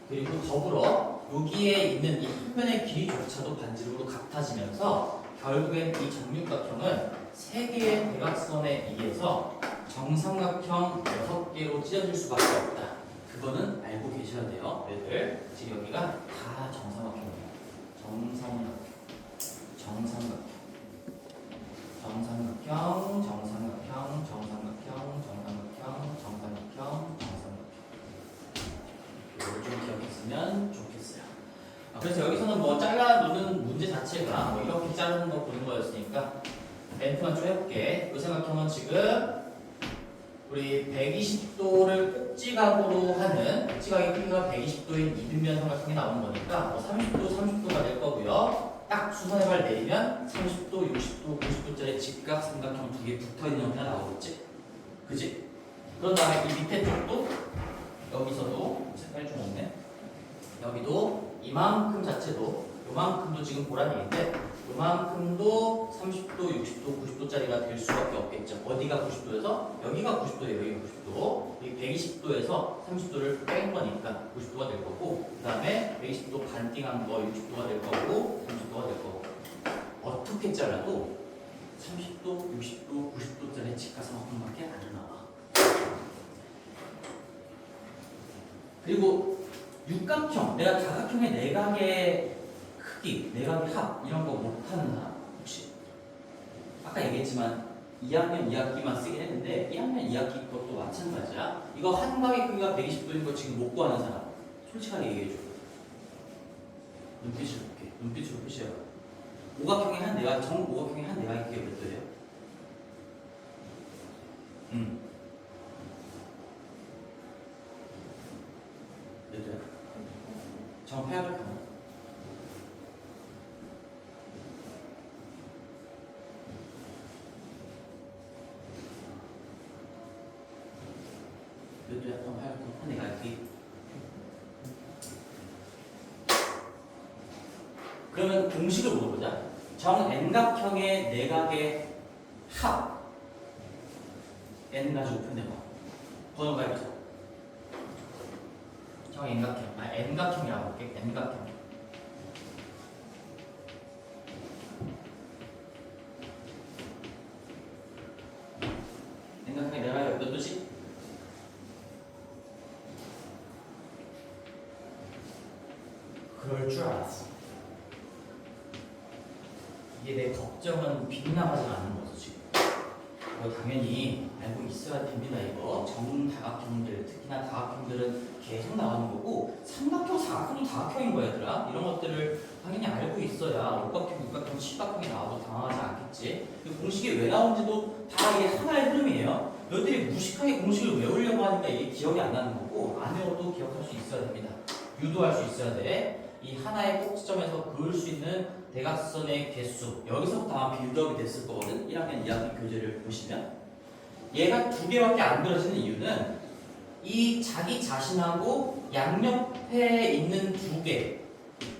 [SPEAKER 1] 그리고 더불어 여기에 있는 이 표면의 길이조차도 반지름으로 같아지면서 결국엔 이 정육각형은 세 개의 대각선에 의해서 정삼각형 6개로 찢어질 수밖에 없다. 그거는 알고 계셔야 돼요. 얘들 지금 여기가 다 정삼각형이에요. 정삼각형, 정삼각형, 정삼각형, 정삼각형, 정삼각형, 정삼각형, 정삼각형, 정삼각형. 이걸 좀 기억했으면 좋겠어요. 그래서 여기서는 뭐 잘라놓는 문제 자체가 뭐 이렇게 자르는 거 보는 거였으니까 멘트만 좀 해볼게. 이 삼각형은 지금 우리 120도를 꼭지각으로 하는 꼭지각의 크기가 120도인 이등변 삼각형이 나오는 거니까 30도, 30도가 될 거고요. 딱 수선의 발 내리면 30도, 60도, 90도짜리 직각 삼각형 두 개 붙어있는 형태가 나오겠지? 그지? 그런 다음에 이 밑에 쪽도 여기서도 색깔이 좀 없네. 여기도 이만큼 자체도 요만큼도 지금 보라는 얘기인데 요만큼도 30도, 60도, 90도짜리가 될 수밖에 없겠죠. 어디가 90도에서? 여기가 90도예요. 여기가 90도. 이 120도에서 30도를 뺀 거니까 90도가 될 거고 그 다음에 120도 반띵한 거 60도가 될 거고 30도가 될 거고 어떻게 잘라도 30도, 60도, 90도짜리 직각삼각형밖에 안 나와. 그리고 육각형, 내가 다각형의 내각의 크기, 내각의 합 이런 거 못하는 사람 혹시? 아까 얘기했지만 2학년 2학기만 쓰긴 했는데 1학년 2학기 것도 마찬가지야. 이거 한 각의 크기가 120도인 거 지금 못 구하는 사람 솔직하게 얘기해줘. 눈빛을 볼게. 눈빛으로 표시해봐. 오각형의 한 내각, 정오각형의 한 내각의 크기가 몇 도예요? 몇 도야? 정팔각형. 몇 도야? 정팔각형 한 내각의 크기. 그러면 공식을 물어보자. 정 n각형의 내각의 합 n 가지고 표현해봐. 번호가 있죠. 정 n각형, n각형이라고 볼게. n각형. n각형의 내각이 몇 도지? 그럴 줄 알았어. 이게 내 걱정은 빗나가지 않는 거죠 지금. 이거 당연히 알고 있어야 됩니다. 이거 정다각형들, 특히나 다각형들은 계속 나오는 거고, 삼각형, 사각형도 다각형인 거야 얘들아. 이런 것들을 당연히 알고 있어야 오각형, 육각형, 칠각형이 나와도 당황하지 않겠지. 그 공식이 왜 나오는지도 다 이게 하나의 흐름이에요. 너희들이 무식하게 공식을 외우려고 하니까 이게 기억이 안 나는 거고, 안 외워도 기억할 수 있어야 됩니다. 유도할 수 있어야 돼. 이 하나의 꼭지점에서 그을 수 있는 대각선의 개수, 여기서부터 아마 빌드업이 됐을 거거든. 1학년 2학년 교재를 보시면 얘가 두 개밖에 안 그려지는 이유는 이 자기 자신하고 양옆에 있는 두 개,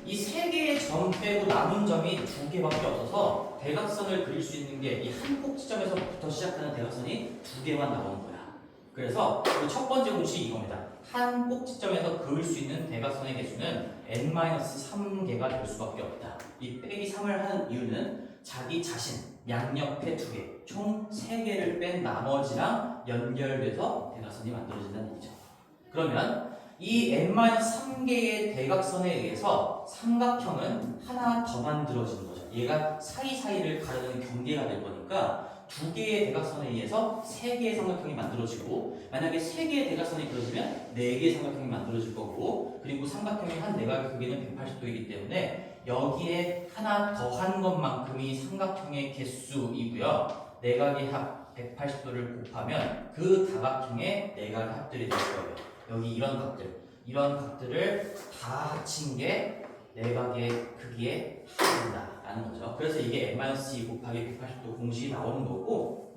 [SPEAKER 1] 이 세 개의 점 빼고 남은 점이 두 개밖에 없어서 대각선을 그릴 수 있는 게 이 한 꼭지점에서부터 시작하는 대각선이 두 개만 나오는 거야. 그래서 그 첫 번째 공식이 이겁니다. 한 꼭지점에서 그을 수 있는 대각선의 개수는 n-3개가 될 수밖에 없다. 이 빼기 3을 하는 이유는 자기 자신, 양옆에 두 개, 총 3개를 뺀 나머지랑 연결돼서 대각선이 만들어진다는 얘기죠. 그러면 이 n-3개의 대각선에 의해서 삼각형은 하나 더 만들어지는 거죠. 얘가 사이사이를 가르는 경계가 될 거니까 두 개의 대각선에 의해서 세 개의 삼각형이 만들어지고, 만약에 세 개의 대각선이 그려지면 네 개의 삼각형이 만들어질 거고, 그리고 삼각형의 한 내각의 크기는 180도이기 때문에 여기에 하나 더한 것만큼이 삼각형의 개수이고요. 내각의 합 180도를 곱하면 그 다각형의 내각의 합들이 될 거예요. 여기 이런 각들을 다 합친 게 내각의 크기의 합이다 라는 거죠. 그래서 이게 n-2 곱하기 180도 공식이 나오는 거고,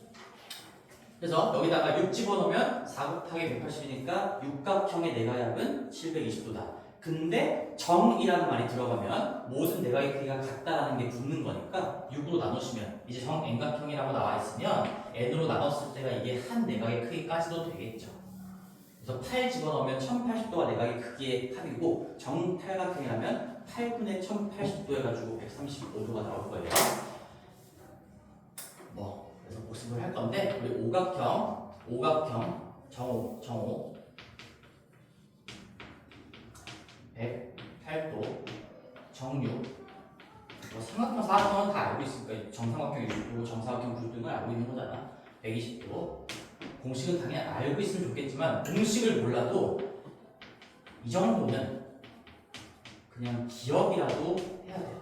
[SPEAKER 1] 그래서 여기다가 6 집어넣으면 4 곱하기 180이니까 육각형의 내각의 합은 720도다. 근데 정이라는 말이 들어가면 모든 내각의 크기가 같다라는 게 붙는 거니까 6으로 나누시면 이제 정 n각형이라고 나와 있으면 n으로 나눴을 때가 이게 한 내각의 크기까지도 되겠죠. 그래서 8 집어넣으면 1080도가 내각의 크기의 합이고, 정팔각형이라면 8분의 1080도 해가지고 135도가 나올 거예요. 그래서 복습을 할 건데, 우리 오각형, 정오 108도, 정육, 삼각형, 사각형은 다 알고 있으니까 정삼각형 60도, 정사각형 90도는 알고 있는 거잖아. 120도. 공식은 당연히 알고 있으면 좋겠지만 공식을 몰라도 이 정도는 그냥 기억이라도 해야 돼요.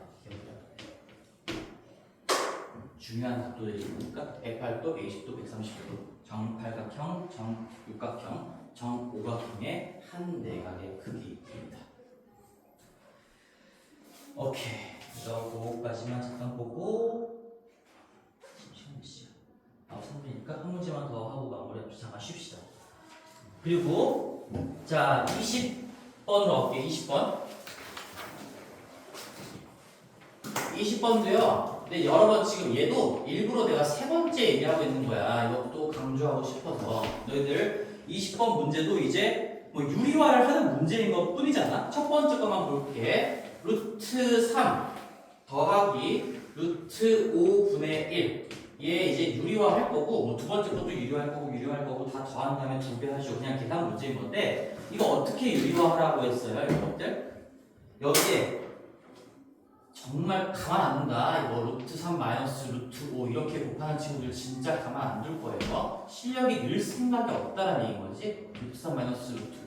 [SPEAKER 1] 중요한 각도들이니까 108도, 120도, 130도, 정팔각형, 정육각형, 정오각형의 한 내각의 크기입니다. 오케이. 그래서 그거까지만 잠깐 보고, 시간 몇 시야? 3분이니까 한 문제만 더 하고 마무리합시다. 잠깐 쉽시다. 그리고 자 20번으로 갈게요. 20번도요. 근데 여러 번 지금 얘도 일부러 내가 세 번째 얘기하고 있는 거야. 이것도 강조하고 싶어서. 너희들 20번 문제도 이제 뭐 유리화를 하는 문제인 것 뿐이잖아. 첫 번째 것만 볼게. 루트 3 더하기 루트 5분의 1. 얘 이제 유리화 할 거고, 뭐 두 번째 것도 유리화 할 거고 다 더한 다음에 2배 하시고 그냥 계산 문제인 건데, 이거 어떻게 유리화 하라고 했어요, 여러분들? 여기에 정말 가만 안 둔다. 이거 루트 3 마이너스 루트 5 이렇게 곱하는 친구들 진짜 가만 안 둘 거예요. 실력이 늘 생각이 없다라는 얘기인 거지. 루트 3 마이너스 루트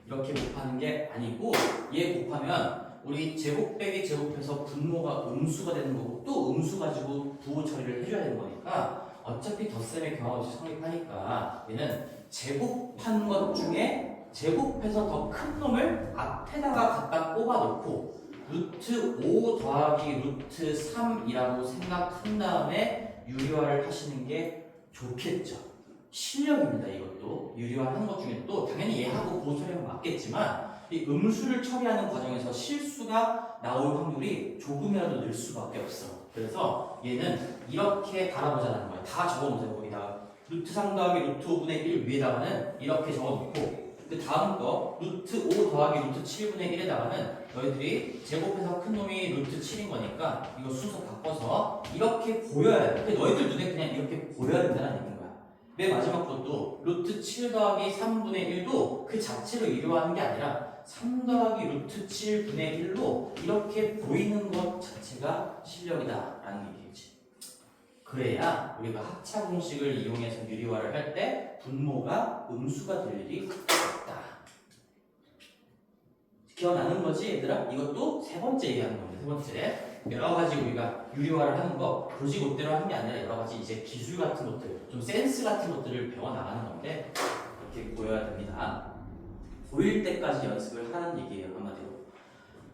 [SPEAKER 1] 5 이렇게 곱하는 게 아니고 얘 곱하면 우리 제곱 빼기 제곱해서 분모가 음수가 되는 거고 또 음수 가지고 부호 처리를 해줘야 되는 거니까 어차피 덧셈의 경우가 없이 성립하니까 얘는 제곱한 것 중에 제곱해서 더 큰 놈을 앞에다가 갖다 꼽아놓고 루트 5 더하기 루트 3이라고 생각한 다음에 유리화를 하시는 게 좋겠죠. 실력입니다. 이것도 유리화하는 것 중에 또 당연히 얘하고 고소리는 맞겠지만 이 음수를 처리하는 과정에서 실수가 나올 확률이 조금이라도 늘 수밖에 없어. 그래서 얘는 이렇게 달아보자는 거야. 다 적어놓으세요. 거기다가 루트 3 더하기 루트 5분의 1 위에다가는 이렇게 적어놓고 그 다음 거 루트 5 더하기 루트 7분의 1에다가는 너희들이 제곱해서 큰 놈이 루트 7인 거니까 이거 순서 바꿔서 이렇게 보여야 돼. 너희들 눈에 그냥 이렇게 보여야 된다는 얘기인 거야. 맨 마지막 것도 루트 7 더하기 3분의 1도 그 자체로 이루어하는 게 아니라 3 더하기 루트 7분의 1로 이렇게 보이는 것 자체가 실력이다 라는 얘기겠지. 그래야 우리가 합차 공식을 이용해서 유리화를 할 때 분모가 음수가 될 일이 없다. 기억나는 거지 얘들아? 이것도 세 번째 얘기하는 겁니다. 세 번째. 여러 가지 우리가 유리화를 하는 거 고지고대로 하는 게 아니라 여러 가지 이제 기술 같은 것들, 좀 센스 같은 것들을 배워 나가는 건데 이렇게 보여야 됩니다. 보일 때까지 연습을 하는 얘기예요. 한마디로.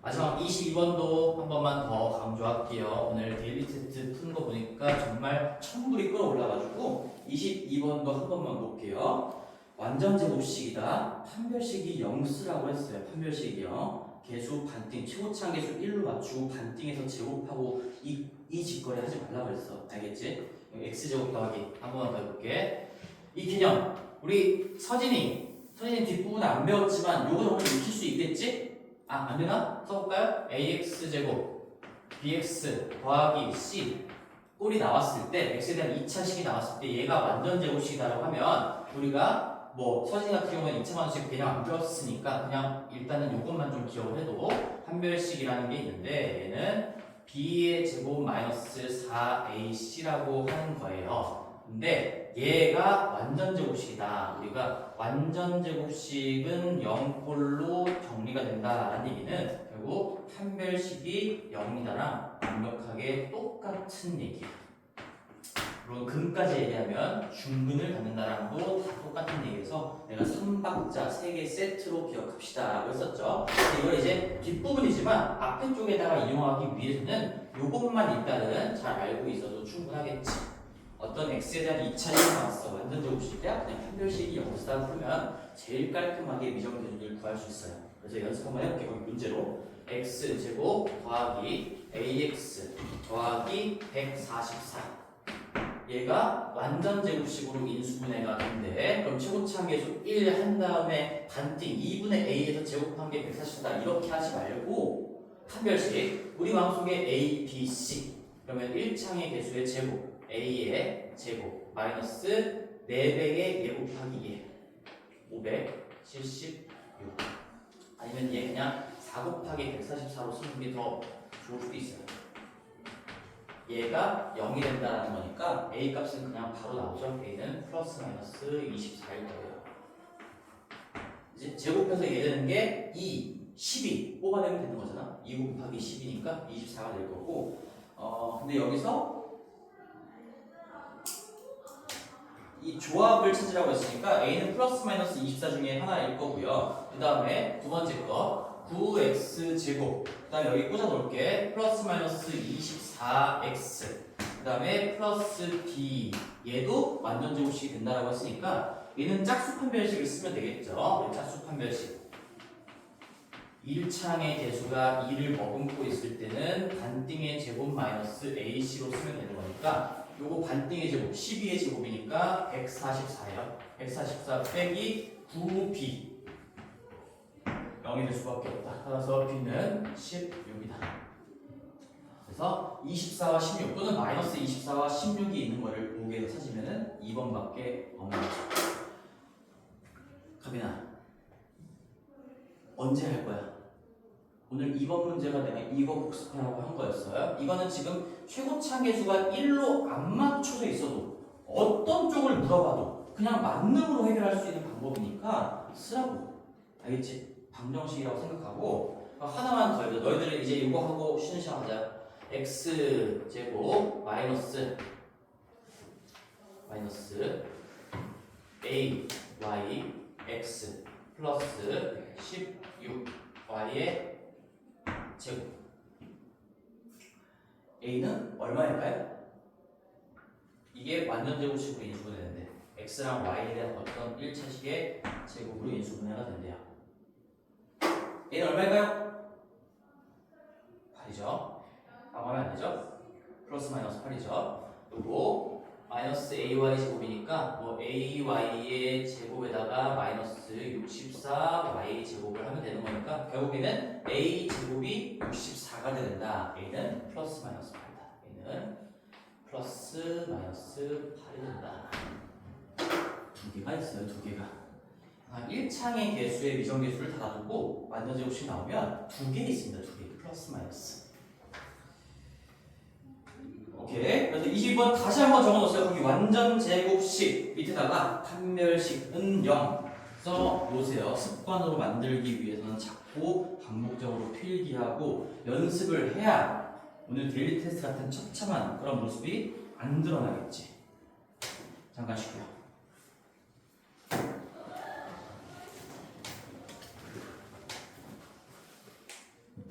[SPEAKER 1] 마지막 22번도 한 번만 더 강조할게요. 오늘 데일리 테스트 푼 거 보니까 정말 천불이 끌어올라가지고 22번도 한 번만 볼게요. 완전 제곱식이다. 판별식이 0 쓰라고 했어요. 판별식이 0. 개수 반띵, 최고차항 개수 1로 맞추고 반띵해서 제곱하고 이 직거래 하지 말라고 했어. 알겠지? x제곱 더하기 한 번만 더 해볼게. 이 개념 우리 서진이 뒷부분은 안 배웠지만 요거 정도 익힐 수 있겠지? 아, 안 되나? 써볼까요? ax제곱 bx 더하기 c 꼴이 나왔을 때 x에 대한 2차식이 나왔을 때 얘가 완전 제곱식이라고 하면 우리가 뭐 서진 같은 경우는 2차 방식 그냥 안 배웠으니까 그냥 일단은 이것만 좀 기억을 해도 판별식이라는 게 있는데 얘는 b의 제곱 마이너스 4ac라고 하는 거예요. 근데 얘가 완전 제곱식이다. 우리가 완전 제곱식은 0꼴로 정리가 된다라는 얘기는 결국 판별식이 0이다랑 완벽하게 똑같은 얘기야. 물론 근까지 얘기하면 중근을 갖는다라는 것도 다 똑같은 얘기여서 내가 3박자 3개 세트로 기억합시다 라고 했었죠. 이걸 이제 뒷부분이지만 앞에 쪽에다가 이용하기 위해서는 요것만 일단은 잘 알고 있어도 충분하겠지. 어떤 x에 대한 2차식이 나왔어. 완전 제곱식이야? 그냥 판별식이 0쓰다 풀면 제일 깔끔하게 미정 계수를 구할 수 있어요. 그래서 연습 한번 해볼게요. 거기 문제로 x제곱 더하기 ax 더하기 144 얘가 완전 제곱식으로 인수분해가 된대. 그럼 최고차항 계수 1 한 다음에 반띵 2분의 a에서 제곱한 게 144 이렇게 하지 말고 판별식 우리 마음속에 a, b, c 그러면 1창의 개수의 제곱 a의 제곱 마이너스 4배의 얘 곱하기 얘 576 아니면 얘 그냥 4 곱하기 144로 쓰는 게 더 좋을 수도 있어요. 얘가 0이 된다는 거니까 a 값은 그냥 바로 나오죠. a는 플러스 마이너스 24일 거예요. 이제 제곱해서 얘 되는 게 2, 12 뽑아내면 되는 거잖아. 2 곱하기 10이니까 24가 될 거고 근데 여기서 이 조합을 찾으라고 했으니까 a는 플러스 마이너스 24 중에 하나일 거고요. 그 다음에 두 번째 거 9x 제곱 그 다음에 여기 꽂아 놓을게. 플러스 마이너스 24x 그 다음에 플러스 b 얘도 완전 제곱식이 된다라고 했으니까 얘는 짝수 판별식을 쓰면 되겠죠. 짝수 판별식 1창의 개수가 2를 머금고 있을 때는 반띵의 제곱 마이너스 ac로 쓰면 되는 거니까 요거 반띵의 제곱 12의 제곱이니까 144예요. 144 빼기 9b 0이 될 수밖에 없다. 따라서 b는 16이다. 그래서 24와 16 또는 마이너스 24와 16이 있는 거를 보기에서 찾으면 2번밖에 없는 거죠. 가빈아 언제 할 거야? 오늘 2번 문제가 내가 이거 복습하라고 한 거였어요. 이거는 지금 최고차항 계수가 1로 안 맞춰져 있어도 어떤 쪽을 물어봐도 그냥 만능으로 해결할 수 있는 방법이니까 쓰라고. 알겠지? 방정식이라고 생각하고 하나만 더 해줘. 너희들은 이제 이거 하고 쉬는 시간 하자. x 제곱 마이너스 a y x 플러스 16 y의 제곱. a는 얼마일까요? 이게 완전 제곱식으로 인수분해되는데 x랑 y에 대한 어떤 1차식의 제곱으로 인수분해가 된대요. a는 얼마일까요? 8이죠. 아무 하면 안 되죠? 플러스 마이너스 8이죠. 그리고 마이너스 ay 제곱이니까 뭐 ay의 제곱에다가 마이너스 64y 제곱을 하면 되는 거니까 결국에는 a 제곱이 64가 된다. a는 플러스 마이너스 8이다. a는 플러스 마이너스 8이 된다. 두 개가 있어요. 두 개가. 1창의 개수의 미정개수를 다 두고 완전 제곱식 나오면 두 개 있습니다. 두 개. 플러스 마이너스. 오케이. 그래서 22번 다시 한번 적어놓으세요. 거기 완전 제곱식 밑에다가 판별식은 0 써놓으세요. 습관으로 만들기 위해서는 자꾸 반복적으로 필기하고 연습을 해야 오늘 데일리 테스트 같은 처참한 그런 모습이 안 드러나겠지. 잠깐 쉬고요.